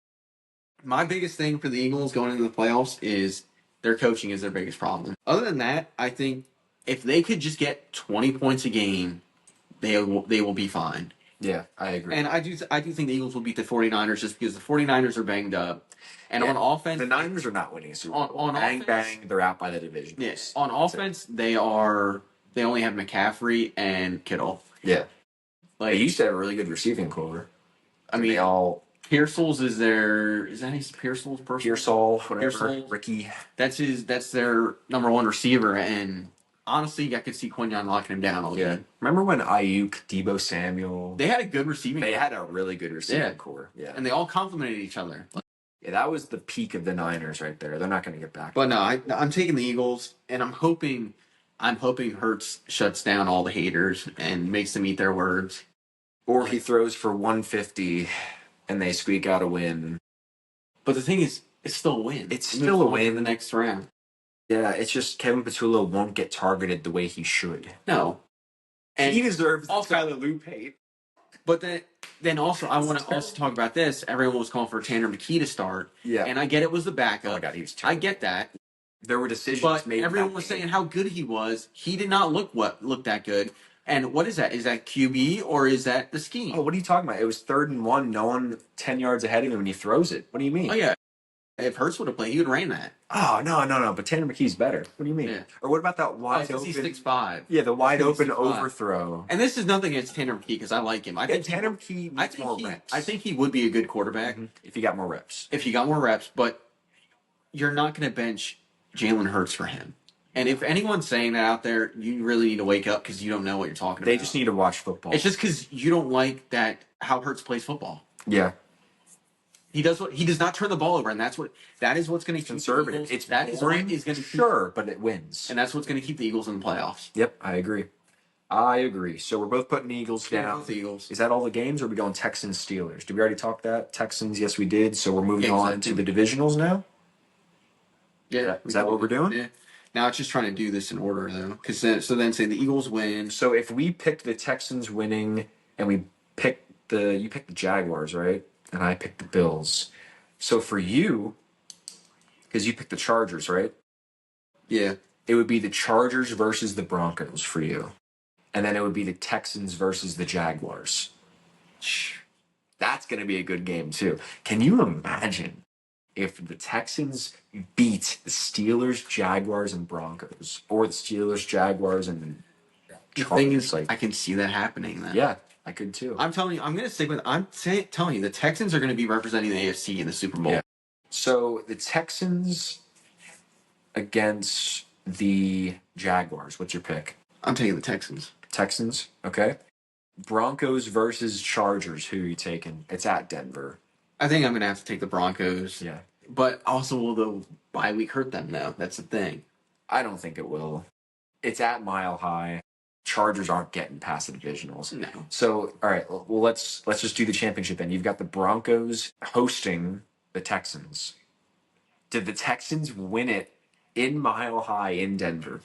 my biggest thing for the Eagles going into the playoffs is their coaching is their biggest problem. Other than that, I think if they could just get 20 points a game, they will be fine. Yeah, I agree. And I do think the Eagles will beat the 49ers just because the 49ers are banged up. And on offense, the Niners are not winning a Super Bowl. On bang, offense, they're out by the division. Yes. On offense, they only have McCaffrey and Kittle. Yeah. Like, they used to have a really good receiving core. I mean, Pearsall's is that his Pearsall's person? Pearsall, whatever. Pearsall. Ricky. That's their number one receiver, and honestly, I could see Quinyon locking him down all game. Remember when Ayuk, Deebo Samuel? They had a good receiving. They had a really good receiving core. Yeah. And they all complemented each other. Yeah, that was the peak of the Niners right there. They're not going to get back. But no, I'm taking the Eagles, and I'm hoping Hurts shuts down all the haters and makes them eat their words. Or he throws for 150 and they squeak out a win. But the thing is, it's still a win. It's still a win in the next round. Yeah, it's just Kevin Patullo won't get targeted the way he should. No. And he deserves also Tyler Loop hate. But then also, I want to also talk about this. Everyone was calling for Tanner McKee to start. Yeah. And I get it was the backup. Oh my God, he was terrible. I get that. There were decisions but made. But everyone was saying how good he was. He did not look that good. And what is that? Is that QB or is that the scheme? Oh, what are you talking about? It was 3rd and 1, no one 10 yards ahead of him, and he throws it. What do you mean? Oh, yeah. If Hurts would have played, he would have ran that. Oh, no. But Tanner McKee's better. What do you mean? Yeah. Or what about that wide open? He's 6'5". Yeah, the wide open overthrow. And this is nothing against Tanner McKee because I like him. I think Tanner McKee needs more reps. I think he would be a good quarterback. If he got more reps. But you're not going to bench Jalen Hurts for him. And if anyone's saying that out there, you really need to wake up because you don't know what you're talking about. They just need to watch football. It's just because you don't like how Hurts plays football. Yeah. He does not turn the ball over, and that is what's going to keep conservative. It's that is what is going to sure, but it wins, and that's what's going to keep the Eagles in the playoffs. Yep, I agree. So we're both putting Eagles down. Both Eagles. Is that all the games, or are we going Texans Steelers? Did we already talk that Texans? Yes, we did. So we're moving on to the divisionals now. Yeah, is that what we're doing? Yeah. Now it's just trying to do this in order though, because then say the Eagles win. So if we picked the Texans winning, and you picked the Jaguars, right? And I picked the Bills. So for you, because you picked the Chargers, right? Yeah. It would be the Chargers versus the Broncos for you. And then it would be the Texans versus the Jaguars. That's going to be a good game, too. Can you imagine if the Texans beat the Steelers, Jaguars, and Broncos? Or the Steelers, Jaguars, and Chargers? The thing is, I can see that happening then. Yeah. I could too. I'm telling you, I'm going to stick with. Telling you, the Texans are going to be representing the AFC in the Super Bowl. Yeah. So the Texans against the Jaguars. What's your pick? I'm taking the Texans. Texans, okay. Broncos versus Chargers. Who are you taking? It's at Denver. I think I'm going to have to take the Broncos. Yeah. But also, will the bye week hurt them? though? That's the thing. I don't think it will. It's at Mile High. Chargers aren't getting past the divisionals. No. So, all right, well, let's just do the championship then. You've got the Broncos hosting the Texans. Did the Texans win it in Mile High in Denver?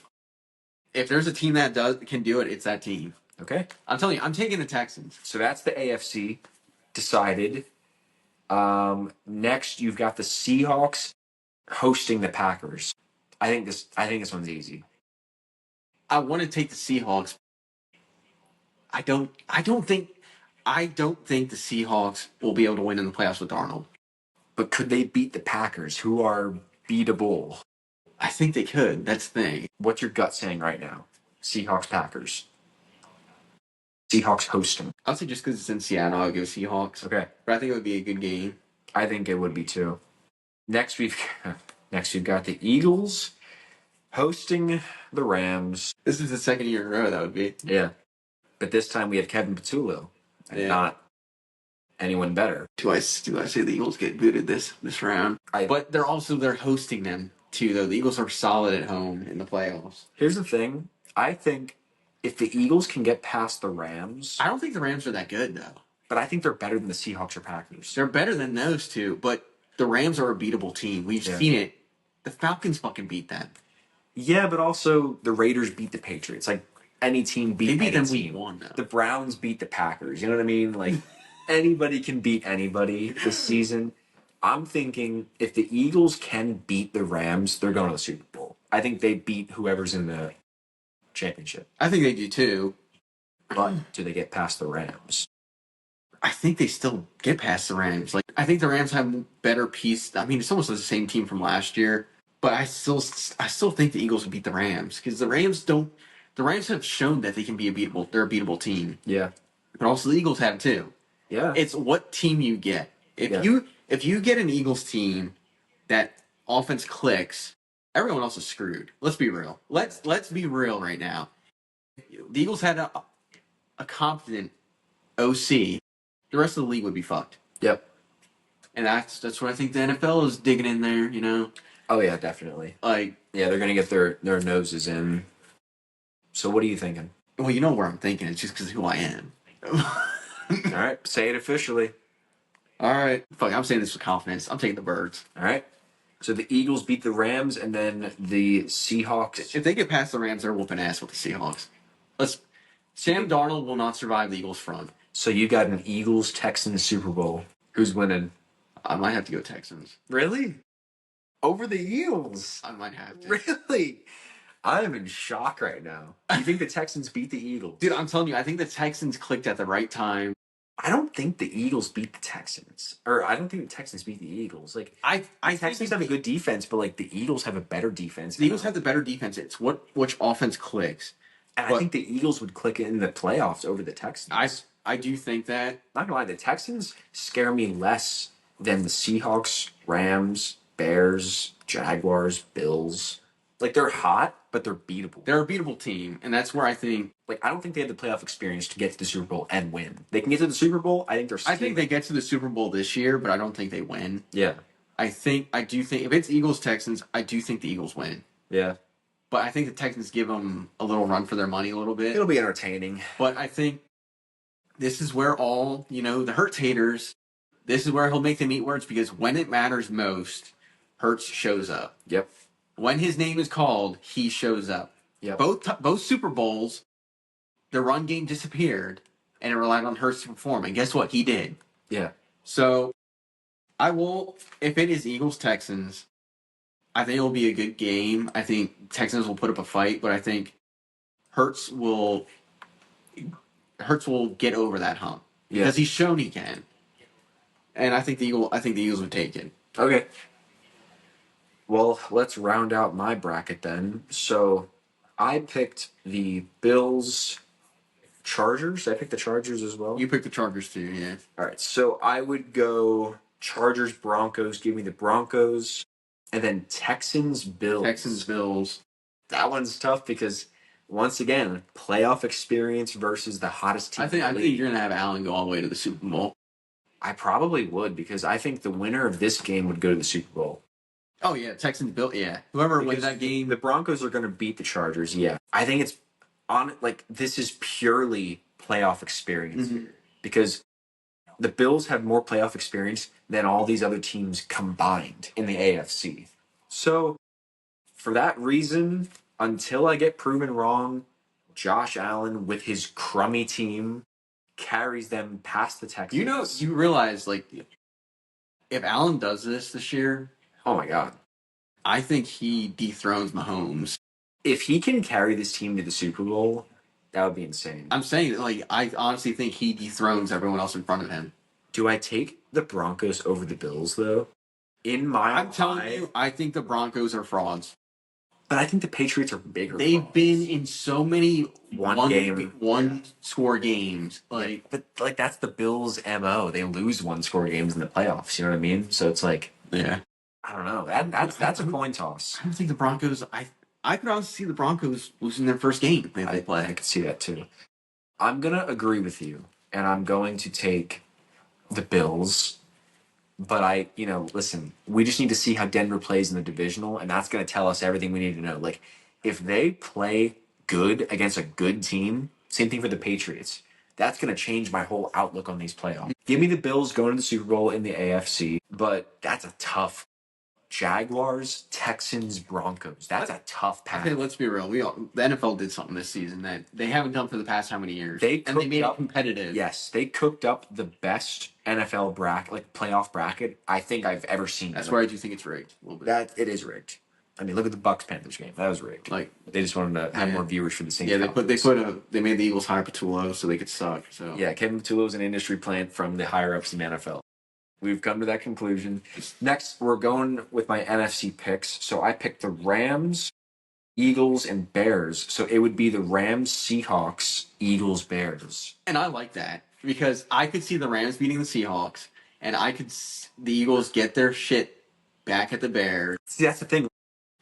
If there's a team that can do it, it's that team. Okay. I'm telling you, I'm taking the Texans. So that's the AFC decided. Next, you've got the Seahawks hosting the Packers. I think this one's easy. I want to take the Seahawks. I don't think the Seahawks will be able to win in the playoffs with Darnold. But could they beat the Packers, who are beatable? I think they could. That's the thing. What's your gut saying right now? Seahawks, Packers. Seahawks hosting. I'll say just because it's in Seattle, I'll go Seahawks. Okay. But I think it would be a good game. I think it would be too. Next we've got the Eagles hosting the Rams. This is the second year in a row that would be. Yeah. But this time we have Kevin Patullo and not anyone better. Do I say the Eagles get booted this round? But they're hosting them too, though. The Eagles are solid at home in the playoffs. Here's the thing. I think if the Eagles can get past the Rams... I don't think the Rams are that good, though. But I think they're better than the Seahawks or Packers. They're better than those two, but the Rams are a beatable team. We've seen it. The Falcons fucking beat them. Yeah, but also the Raiders beat the Patriots. Like, any team beat any them team. week one, though. The Browns beat the Packers. You know what I mean? Like, Anybody can beat anybody this season. I'm thinking if the Eagles can beat the Rams, they're going to the Super Bowl. I think they beat whoever's in the championship. I think they do too. But do they get past the Rams? I think they still get past the Rams. Like, I think the Rams have better piece. I mean, it's almost the same team from last year, but I still think the Eagles would beat the Rams because the Rams don't. The Rams have shown that they can be they're a beatable team. Yeah. But also the Eagles have too. Yeah. It's what team you get. If you get an Eagles team that offense clicks, everyone else is screwed. Let's be real. Let's be real right now. The Eagles had a competent OC. The rest of the league would be fucked. Yep. And that's what I think the NFL is digging in there, you know? Oh, yeah, definitely. Like, yeah, they're going to get their noses in. So what are you thinking? Well, you know where I'm thinking. It's just because of who I am. All right, say it officially. All right. Fuck, I'm saying this with confidence. I'm taking the Birds. All right. So the Eagles beat the Rams, and then the Seahawks. If they get past the Rams, they're whooping ass with the Seahawks. Sam Darnold will not survive the Eagles' front. So you got an Eagles-Texans Super Bowl. Who's winning? I might have to go Texans. Really? Over the Eagles? I might have to. Really? I am in shock right now. You think the Texans beat the Eagles? Dude, I'm telling you, I think the Texans clicked at the right time. I don't think the Eagles beat the Texans. Or I don't think the Texans beat the Eagles. Like I Texans have a good defense, but like the Eagles have a better defense. The Eagles have the better defense. It's which offense clicks. And I think the Eagles would click in the playoffs over the Texans. I do think that. Not gonna lie, the Texans scare me less than the Seahawks, Rams, Bears, Jaguars, Bills. Like they're hot, but they're beatable. They're a beatable team, and that's where I think. Like I don't think they have the playoff experience to get to the Super Bowl and win. They can get to the Super Bowl. I think they're. I think they get to the Super Bowl this year, but I don't think they win. Yeah. I do think if it's Eagles Texans, I do think the Eagles win. Yeah. But I think the Texans give them a little run for their money a little bit. It'll be entertaining. But I think this is where all, the Hurts haters, this is where he'll make them eat words because when it matters most, Hurts shows up. Yep. When his name is called, he shows up. Yep. Both Super Bowls, the run game disappeared and it relied on Hurts to perform. And guess what? He did. Yeah. So I will, if it is Eagles Texans, I think it'll be a good game. I think Texans will put up a fight, but I think Hurts will get over that hump because he's shown he can. And I think the Eagles would take it. Okay. Well, let's round out my bracket then. So I picked the Bills Chargers. I picked the Chargers as well. You picked the Chargers too, yeah. All right. So I would go Chargers Broncos. Give me the Broncos. And then Texans Bills. Texans Bills. That one's tough because once again, playoff experience versus the hottest team. I think you're gonna have Allen go all the way to the Super Bowl. I probably would because I think the winner of this game would go to the Super Bowl. Oh yeah, Texans Bills. Yeah, whoever wins that game, the Broncos are going to beat the Chargers. Yeah, I think it's this is purely playoff experience because the Bills have more playoff experience than all these other teams combined in the AFC. So, for that reason, until I get proven wrong, Josh Allen with his crummy team carries them past the Texans. You realize, if Allen does this year, oh my God, I think he dethrones Mahomes. If he can carry this team to the Super Bowl, that would be insane. I'm saying, I honestly think he dethrones everyone else in front of him. Do I take the Broncos over the Bills, though? I'm telling you, I think the Broncos are frauds. But I think the Patriots are bigger. They've been in so many one-score games. But that's the Bills' MO. They lose one-score games in the playoffs. You know what I mean? So it's yeah. I don't know. That's a coin toss. I don't think the Broncos. I could honestly see the Broncos losing their first game if they play. I could see that too. I'm gonna agree with you, and I'm going to take the Bills. But listen, we just need to see how Denver plays in the divisional, and that's going to tell us everything we need to know. If they play good against a good team, same thing for the Patriots. That's going to change my whole outlook on these playoffs. Give me the Bills going to the Super Bowl in the AFC, but that's a tough Jaguars, Texans, Broncos. That's a tough path. Okay, let's be real. The NFL did something this season that they haven't done for the past how many years? They made it competitive. Yes, they cooked up the best NFL bracket, like playoff bracket, I think I've ever seen. That's why I do think it's rigged a little bit. That it is rigged. I mean, look at the Bucks Panthers game. That was rigged. Like they just wanted to have more viewers for the same. Yeah, they made the Eagles hire Patullo so they could suck. So yeah, Kevin Patullo is an industry plant from the higher ups in the NFL. We've come to that conclusion. Next, we're going with my NFC picks. So I picked the Rams, Eagles, and Bears. So it would be the Rams, Seahawks, Eagles, Bears. And I like that because I could see the Rams beating the Seahawks, and I could the Eagles get their shit back at the Bears. See, that's the thing.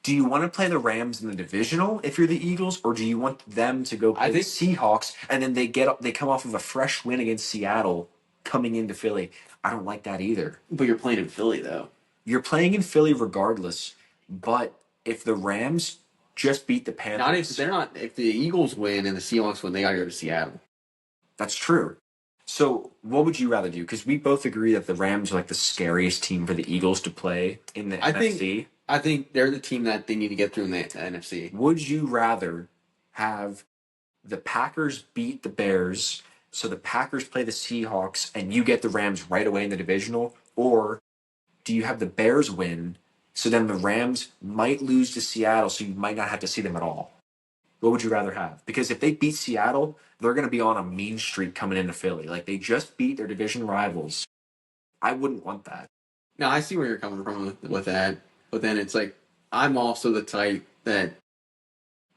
Do you want to play the Rams in the divisional if you're the Eagles, or do you want them to go play the Seahawks and then they come off of a fresh win against Seattle coming into Philly? I don't like that either. But you're playing in Philly, though. You're playing in Philly regardless. But if the Rams just beat the Panthers, if the Eagles win and the Seahawks win, they gotta go to Seattle. That's true. So what would you rather do? Because we both agree that the Rams are like the scariest team for the Eagles to play in the NFC. I think they're the team that they need to get through in the NFC. Would you rather have the Packers beat the Bears, so the Packers play the Seahawks, and you get the Rams right away in the divisional? Or do you have the Bears win, so then the Rams might lose to Seattle, so you might not have to see them at all? What would you rather have? Because if they beat Seattle, they're going to be on a mean streak coming into Philly. Like, they just beat their division rivals. I wouldn't want that. No, I see where you're coming from with that. But then it's like, I'm also the type that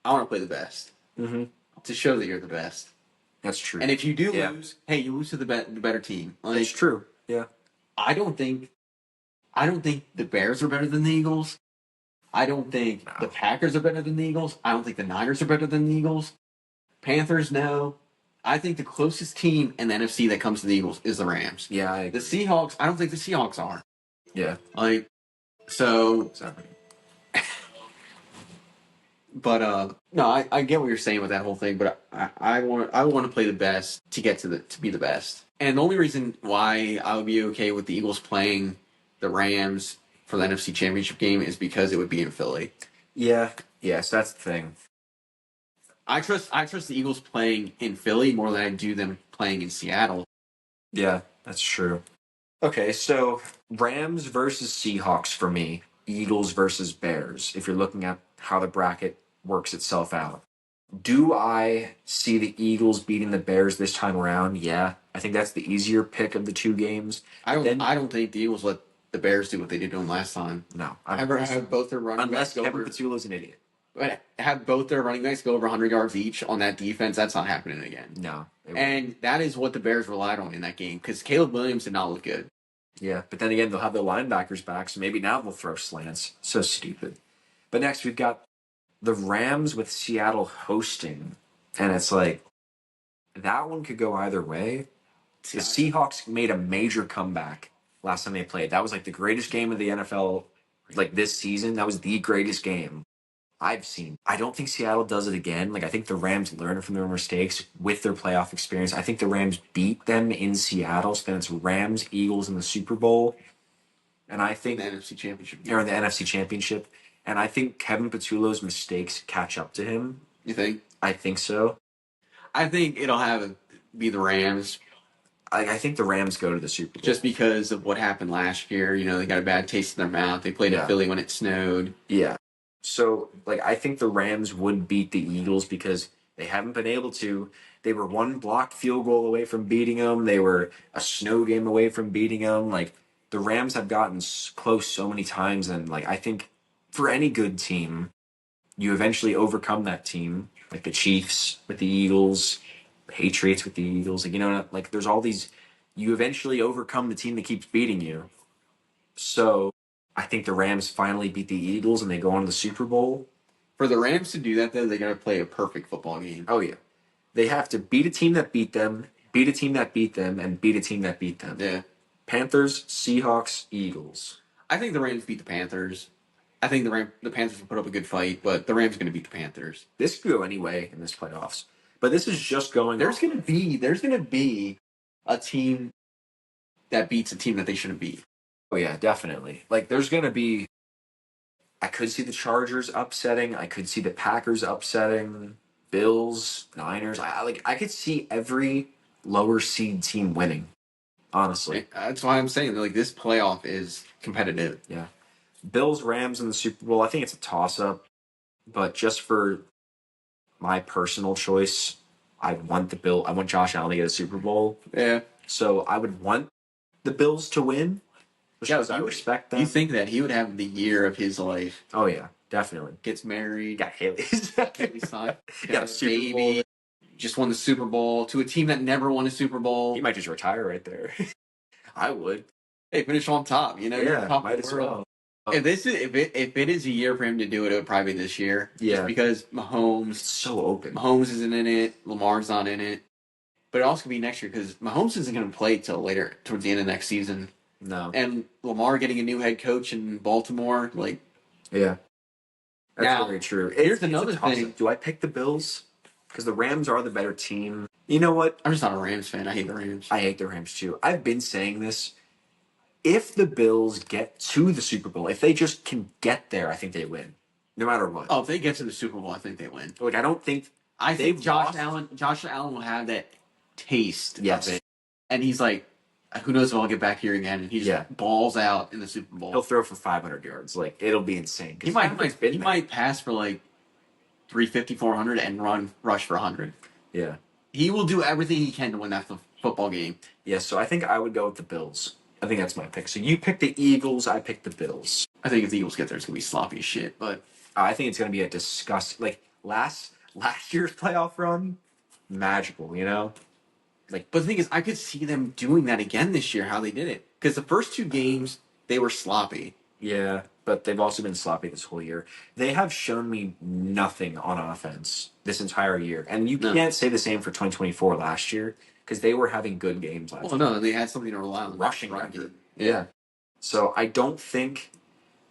I want to play the best. Mm-hmm. To show that you're the best. That's true. And if you do lose, hey, you lose to the better team. Like, that's true. Yeah. I don't think the Bears are better than the Eagles. I don't think the Packers are better than the Eagles. I don't think the Niners are better than the Eagles. Panthers, no. I think the closest team in the NFC that comes to the Eagles is the Rams. Yeah. The Seahawks, I don't think the Seahawks are. Yeah. So. But no, I get what you're saying with that whole thing. But I want to play the best to get to be the best. And the only reason why I would be okay with the Eagles playing the Rams for the NFC Championship game is because it would be in Philly. Yeah. Yes, that's the thing. I trust the Eagles playing in Philly more than I do them playing in Seattle. Yeah, that's true. Okay, so Rams versus Seahawks for me. Eagles versus Bears, if you're looking at how the bracket works itself out. Do I see the Eagles beating the Bears this time around? Yeah. I think that's the easier pick of the two games. I don't think the Eagles let the Bears do what they did to them last time. No. Have both their running backs go Kevin Patullo's an idiot. But have both their running backs go over 100 yards each on that defense, that's not happening again. No. And that is what the Bears relied on in that game, because Caleb Williams did not look good. Yeah, but then again, they'll have their linebackers back, so maybe now they'll throw slants. So stupid. But next, we've got the Rams with Seattle hosting. And it's like, that one could go either way. The Seahawks made a major comeback last time they played. That was like the greatest game of the NFL, like this season. That was the greatest game I've seen. I don't think Seattle does it again. Like, I think the Rams learn from their mistakes with their playoff experience. I think the Rams beat them in Seattle. So then it's Rams, Eagles in the Super Bowl. And I think... the NFC Championship. Or the NFC Championship. And I think Kevin Patullo's mistakes catch up to him. You think? I think so. I think it'll be the Rams. I think the Rams go to the Super Bowl. Just because of what happened last year. You know, they got a bad taste in their mouth. They played at Philly when it snowed. Yeah. So, I think the Rams would beat the Eagles because they haven't been able to. They were one blocked field goal away from beating them. They were a snow game away from beating them. The Rams have gotten close so many times, and, I think for any good team, you eventually overcome that team. Like the Chiefs with the Eagles, Patriots with the Eagles. There's all these... You eventually overcome the team that keeps beating you. So... I think the Rams finally beat the Eagles and they go on to the Super Bowl. For the Rams to do that, though, they got to play a perfect football game. Oh, yeah. They have to beat a team that beat them, beat a team that beat them, and beat a team that beat them. Yeah. Panthers, Seahawks, Eagles. I think the Rams beat the Panthers. I think the Panthers will put up a good fight, but the Rams are going to beat the Panthers. This could go anyway in this playoffs. But this is just going... There's going to be a team that beats a team that they shouldn't beat. Oh, yeah, definitely. There's going to be I could see the Chargers upsetting. I could see the Packers upsetting. Bills, Niners. I could see every lower seed team winning. Honestly, That's why I'm saying like this playoff is competitive. yeah. Bills, Rams in the Super Bowl. I think it's a toss up, but just for my personal choice, I want the Bill. I want Josh Allen to get a Super Bowl. Yeah. So I would want the Bills to win. Because I respect them. You think that he would have the year of his life? Oh yeah, definitely. Gets married. Got Haley's. Haley's son. Got a Super Bowl. Just won the Super Bowl to a team that never won a Super Bowl. He might just retire right there. I would. Hey, finish on top. You know, yeah, top might as well. If it is a year for him to do it, it would probably be this year. Yeah, just because Mahomes, it's so open. Mahomes isn't in it. Lamar's not in it. But it also could be next year because Mahomes isn't going to play till later, towards the end of next season. No. And Lamar getting a new head coach in Baltimore, like. Yeah. That's now, very true. Here's another thing. Do I pick the Bills? Because the Rams are the better team. You know what? I'm just not a Rams fan. I hate the Rams. I hate the Rams too. I've been saying this. If the Bills get to the Super Bowl, if they just can get there, I think they win. No matter what. Oh, if they get to the Super Bowl, I think they win. Like, I don't think... I think Josh Allen will have that taste of it. And he's like, who knows if I'll get back here again. And he just balls out in the Super Bowl. He'll throw for 500 yards. Like, it'll be insane. He might pass for like 350, 400 and rush for 100. Yeah. He will do everything he can to win that football game. Yeah, so I think I would go with the Bills. I think that's my pick. So you pick the Eagles, I pick the Bills. I think if the Eagles get there, it's going to be sloppy as shit. But I think it's going to be a disgusting... Like, last year's playoff run, magical, you know? But the thing is, I could see them doing that again this year, how they did it. Because the first two games, they were sloppy. Yeah, but they've also been sloppy this whole year. They have shown me nothing on offense this entire year. And you can't say the same for 2024 last year, because they were having good games last year. Well, no, they had something to rely on. Rushing record. Yeah. So I don't think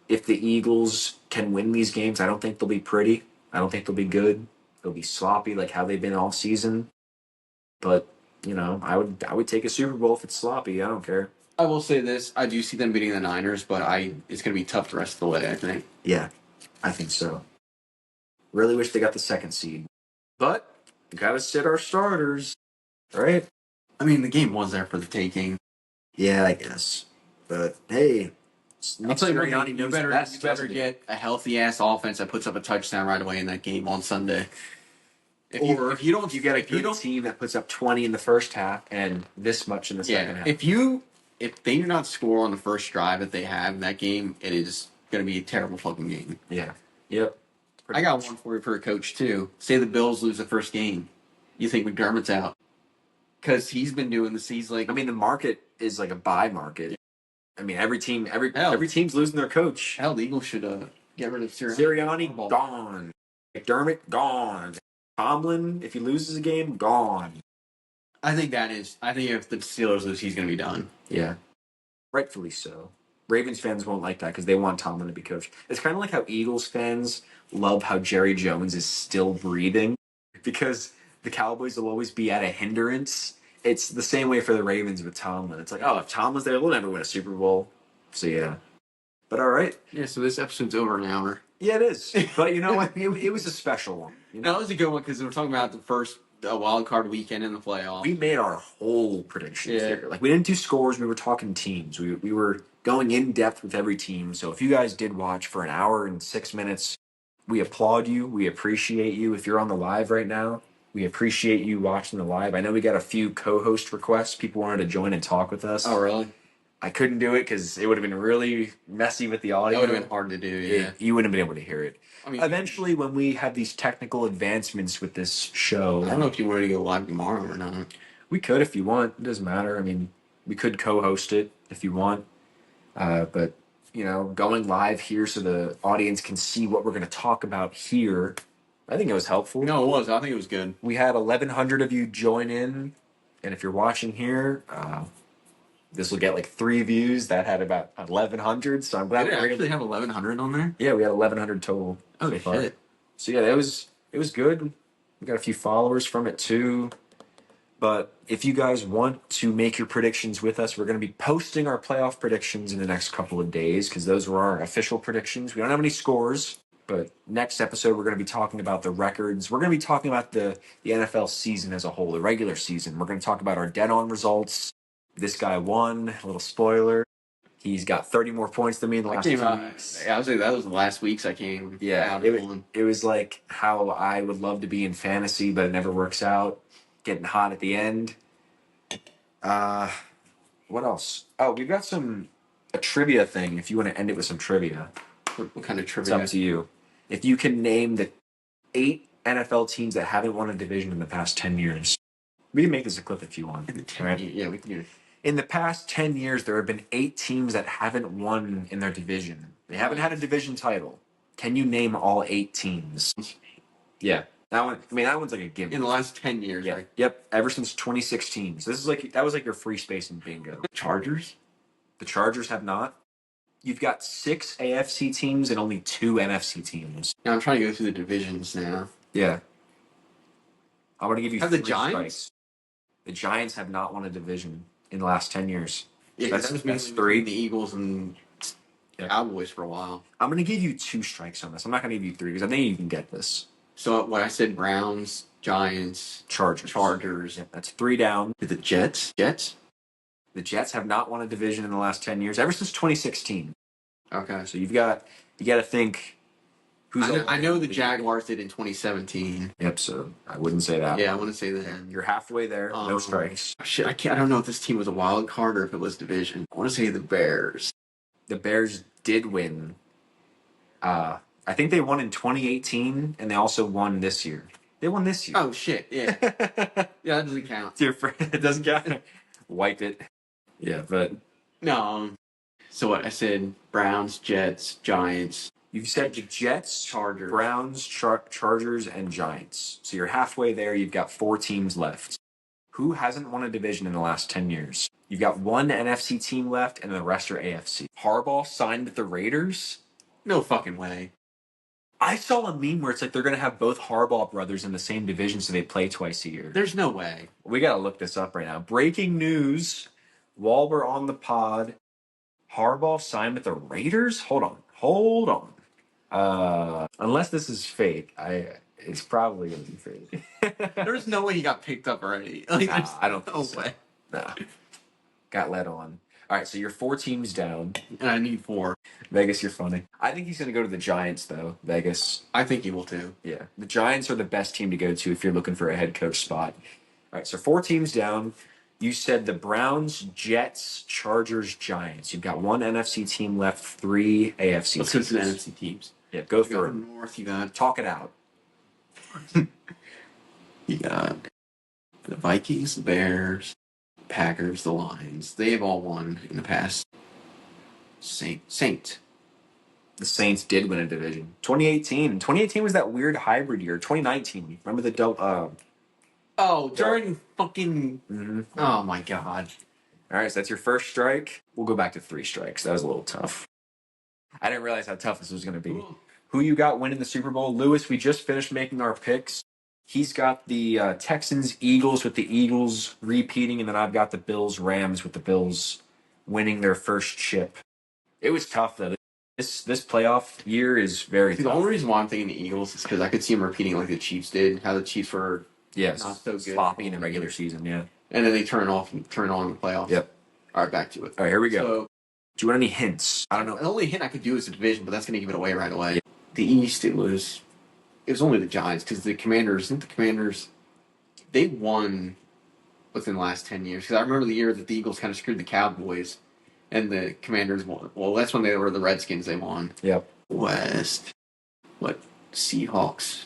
if the Eagles can win these games, I don't think they'll be pretty. I don't think they'll be good. They'll be sloppy like how they've been all season. But, you know, I would take a Super Bowl if it's sloppy. I don't care. I will say this. I do see them beating the Niners, but it's going to be tough the rest of the way, I think. Yeah, I think so. Really wish they got the second seed. But we got to sit our starters, right? I mean, the game was there for the taking. Yeah, I guess. But, hey... I'll tell you what, you better get a healthy-ass offense that puts up a touchdown right away in that game on Sunday. If you get a good team that puts up 20 in the first half and this much in the second half. If they do not score on the first drive that they have in that game, it is going to be a terrible fucking game. Yeah. Yep. I got one for you for a coach, too. Say the Bills lose the first game. You think McDermott's out? Because he's been doing this. He's like... I mean, the market is like a buy market. I mean, every team's losing their coach. Hell, the Eagles should get rid of Sirianni, gone. McDermott, gone. Tomlin, if he loses a game, gone. I think if the Steelers lose, he's going to be done. Yeah. Rightfully so. Ravens fans won't like that because they want Tomlin to be coach. It's kind of like how Eagles fans love how Jerry Jones is still breathing because the Cowboys will always be at a hindrance. It's the same way for the Ravens with Tomlin. It's like, oh, if Tomlin's there, we'll never win a Super Bowl. So, yeah. But all right. Yeah, so this episode's over an hour. Yeah, it is. But you know what? It was a special one. You know? No, it was a good one because we're talking about the first wild card weekend in the playoffs. We made our whole predictions here. Like, we didn't do scores. We were talking teams. We were going in depth with every team. So if you guys did watch for an hour and 6 minutes, we applaud you. We appreciate you. If you're on the live right now, we appreciate you watching the live. I know we got a few co-host requests. People wanted to join and talk with us. Oh, really? I couldn't do it because it would have been really messy with the audio. That would have been hard to do, yeah. You wouldn't have been able to hear it. I mean, eventually, when we have these technical advancements with this show... I don't know if you wanted to go live tomorrow or not. We could if you want. It doesn't matter. I mean, we could co-host it if you want. But, you know, going live here so the audience can see what we're going to talk about here... I think it was helpful. No, it was. I think it was good. We had 1,100 of you join in, and if you're watching here, this will get like 3 views. That had about 1,100, so I'm glad we actually have 1,100 on there. Yeah, we had 1,100 total. Oh so shit! So yeah, it was good. We got a few followers from it too. But if you guys want to make your predictions with us, we're going to be posting our playoff predictions in the next couple of days because those were our official predictions. We don't have any scores, but next episode we're going to be talking about the records. We're going to be talking about the NFL season as a whole, the regular season. We're going to talk about our dead-on results. This guy won. A little spoiler. He's got 30 more points than me in the last 2 weeks. I was like, that was the last weeks I came. Yeah, it was like how I would love to be in fantasy, but it never works out. Getting hot at the end. What else? Oh, we've got a trivia thing. If you want to end it with some trivia, what kind of trivia? It's up to you. If you can name the 8 NFL teams that haven't won a division in the past 10 years, we can make this a clip if you want. Right? Yeah, we can do it. In the past 10 years, there have been 8 teams that haven't won in their division. They haven't had a division title. Can you name all 8 teams? Yeah. That one. I mean, that one's like a gimme. In the last 10 years. Yeah. Right? Yep. Ever since 2016. So that was like your free space in bingo. Chargers? The Chargers have not. You've got 6 AFC teams and only 2 NFC teams. Yeah, I'm trying to go through the divisions now. Yeah. I'm gonna give you. Have the Giants? Strikes. The Giants have not won a division in the last 10 years. Yeah, that's 3. The Eagles and Cowboys for a while. I'm gonna give you 2 strikes on this. I'm not gonna give you 3 because I think you can get this. So what I said: Browns, Giants, Chargers. Yeah, that's 3 down. The Jets. The Jets have not won a division in the last 10 years, ever since 2016. Okay. So you got to think. I know the Jaguars did in 2017. Yep. So I wouldn't say that. Yeah, I wouldn't say that. You're halfway there. No strikes. Shit, I don't know if this team was a wild card or if it was division. I want to say the Bears. The Bears did win. I think they won in 2018, and they also won this year. They won this year. Oh shit! Yeah. Yeah, that doesn't count. It doesn't count. Wipe it. Yeah, but no. So what I said: Browns, Jets, Giants. You said the Jets, Chargers, Browns, Chargers, and Giants. So you're halfway there. You've got 4 teams left. Who hasn't won a division in the last 10 years? You've got 1 NFC team left, and the rest are AFC. Harbaugh signed with the Raiders? No fucking way. I saw a meme where it's like they're going to have both Harbaugh brothers in the same division so they play twice a year. There's no way. We got to look this up right now. Breaking news. While we're on the pod, Harbaugh signed with the Raiders? Hold on. Unless this is fake, it's probably going to be fake. There's no way he got picked up already. I don't think no so. way. Nah. Got led on. All right, so you're 4 teams down. And I need 4. Vegas, you're funny. I think he's going to go to the Giants, though. Vegas. I think he will, too. Yeah. The Giants are the best team to go to if you're looking for a head coach spot. All right, so 4 teams down. You said the Browns, Jets, Chargers, Giants. You've got 1 NFC team left, 3 AFC teams. Let's go to the NFC teams. Yeah, go through it. North, you got... Talk it out. You got the Vikings, the Bears, Packers, the Lions. They've all won in the past. Saints. The Saints did win a division. 2018. 2018 was that weird hybrid year. 2019. Remember the during fucking... Mm-hmm. Oh, my God. All right, so that's your first strike. We'll go back to 3 strikes. That was a little tough. I didn't realize how tough this was going to be. Ooh. Who you got winning the Super Bowl? Lewis, we just finished making our picks. He's got the Texans, Eagles with the Eagles repeating, and then I've got the Bills, Rams with the Bills winning their first chip. It was tough, though. This playoff year is very tough. The only reason why I'm thinking the Eagles is because I could see them repeating like the Chiefs did, how the Chiefs were not so good. Sloppy in the regular season, yeah. And then they turn on in the playoffs. Yep. All right, back to it. All right, here we go. So, do you want any hints? I don't know. The only hint I could do is the division, but that's going to give it away right away. Yeah. The East, it was only the Giants because the Commanders, they won within the last 10 years. Because I remember the year that the Eagles kind of screwed the Cowboys and the Commanders won. Well, that's when they were the Redskins, they won. Yep. West, Seahawks,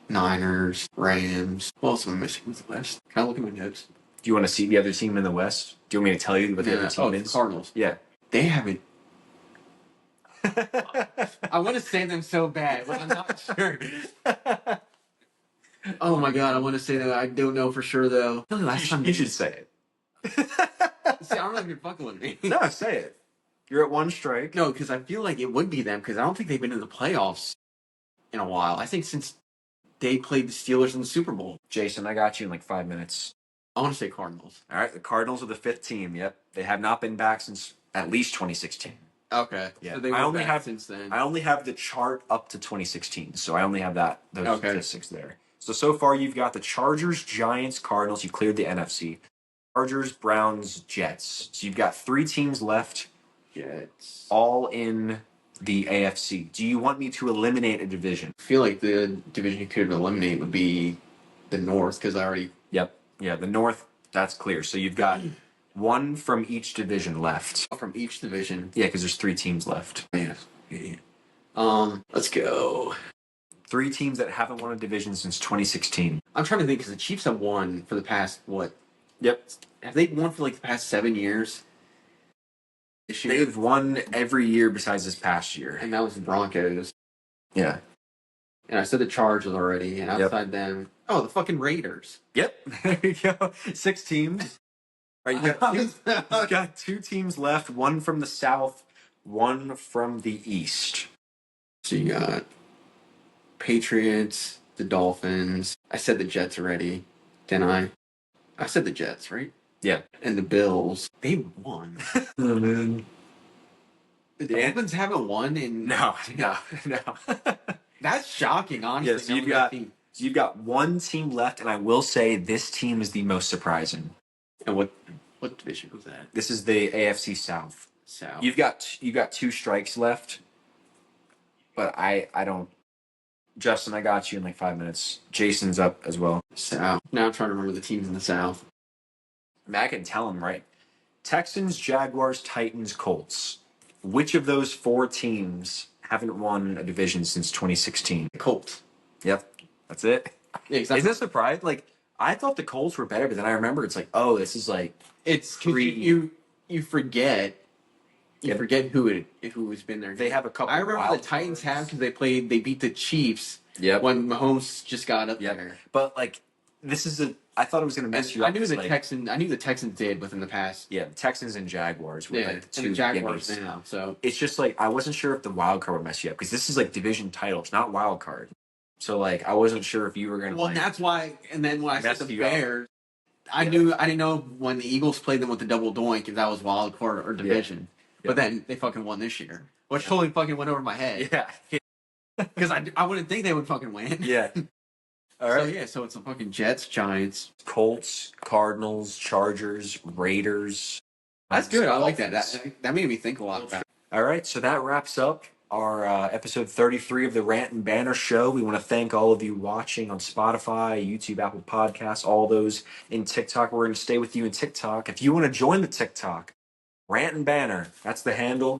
Niners, Rams. What else am I missing with the West? Can I look at my notes? Do you want to see the other team in the West? Do you want me to tell you what the other team is? The Cardinals. Yeah. They haven't. I want to say them so bad, but I'm not sure. Oh my God, I want to say that. I don't know for sure, though. You should say it. See, I don't know if you're fucking with me. No, say it. You're at 1 strike. No, because I feel like it would be them, because I don't think they've been in the playoffs in a while. I think since they played the Steelers in the Super Bowl. Jason, I got you in like 5 minutes. I want to say Cardinals. All right, the Cardinals are the 5th team. Yep, they have not been back since at least 2016. Okay. Yeah, So they I were only back have since then. I only have the chart up to 2016, so I only have those Okay. statistics there. So far you've got the Chargers, Giants, Cardinals. You cleared the NFC. Chargers, Browns, Jets. So you've got 3 teams left, Jets. all in the AFC. Do you want me to eliminate a division? I feel like the division you could eliminate would be the North because I already. Yep. Yeah, the North, that's clear. So you've got one from each division left. From each division. Yeah, because there's 3 teams left. Yeah. Let's go. 3 teams that haven't won a division since 2016. I'm trying to think because the Chiefs have won for the past what? Yep. Have they won for like the past 7 years? They've won every year besides this past year. And that was the Broncos. Yeah. And I said the Chargers already, and outside them, the fucking Raiders. Yep. There you go. 6 teams. All right, you've got 2 teams left, one from the South, one from the East. So you got Patriots, the Dolphins. I said the Jets already, didn't I? I said the Jets, right? Yeah. And the Bills. They won. Oh, man. The Dolphins haven't won in... No. That's shocking, honestly. Yeah, so you've got 1 team left, and I will say this team is the most surprising. And what division was that? This is the AFC South. You've got 2 strikes left, but I don't. Justin, I got you in like 5 minutes. Jason's up as well. South. Now I'm trying to remember the teams in the South. I can tell them, right? Texans, Jaguars, Titans, Colts. Which of those 4 teams haven't won a division since 2016? Colts. Yep, that's it. Yeah, exactly. Isn't that surprised? Like, I thought the Colts were better, but then I remember it's like, oh, this is like it's you forget. You forget who's been there. They have a couple. I remember the Titans have because they beat the Chiefs. Yep. When Mahomes just got up there. But like, this is I thought it was going to mess you up. I knew the Texans did within the past. Yeah, the Texans and Jaguars were like the 2 and the Jaguars gimmies. now. So it's just like I wasn't sure if the wild card would mess you up because this is like division titles, not wild card. So like I wasn't sure if you were going to. Well, like, that's why. And then when I said the Bears, I didn't know when the Eagles played them with the double doink if that was wild card or division. Yeah. But then they fucking won this year, which totally fucking went over my head. Yeah. Because I wouldn't think they would fucking win. Yeah. All right. So it's the fucking Jets, Giants, Colts, Cardinals, Chargers, Raiders. That's good. I like that. That made me think a lot about it. All right. So that wraps up our episode 33 of the Rant and Banner Show. We want to thank all of you watching on Spotify, YouTube, Apple Podcasts, all those in TikTok. We're going to stay with you in TikTok. If you want to join the TikTok, Rant and Banner, that's the handle.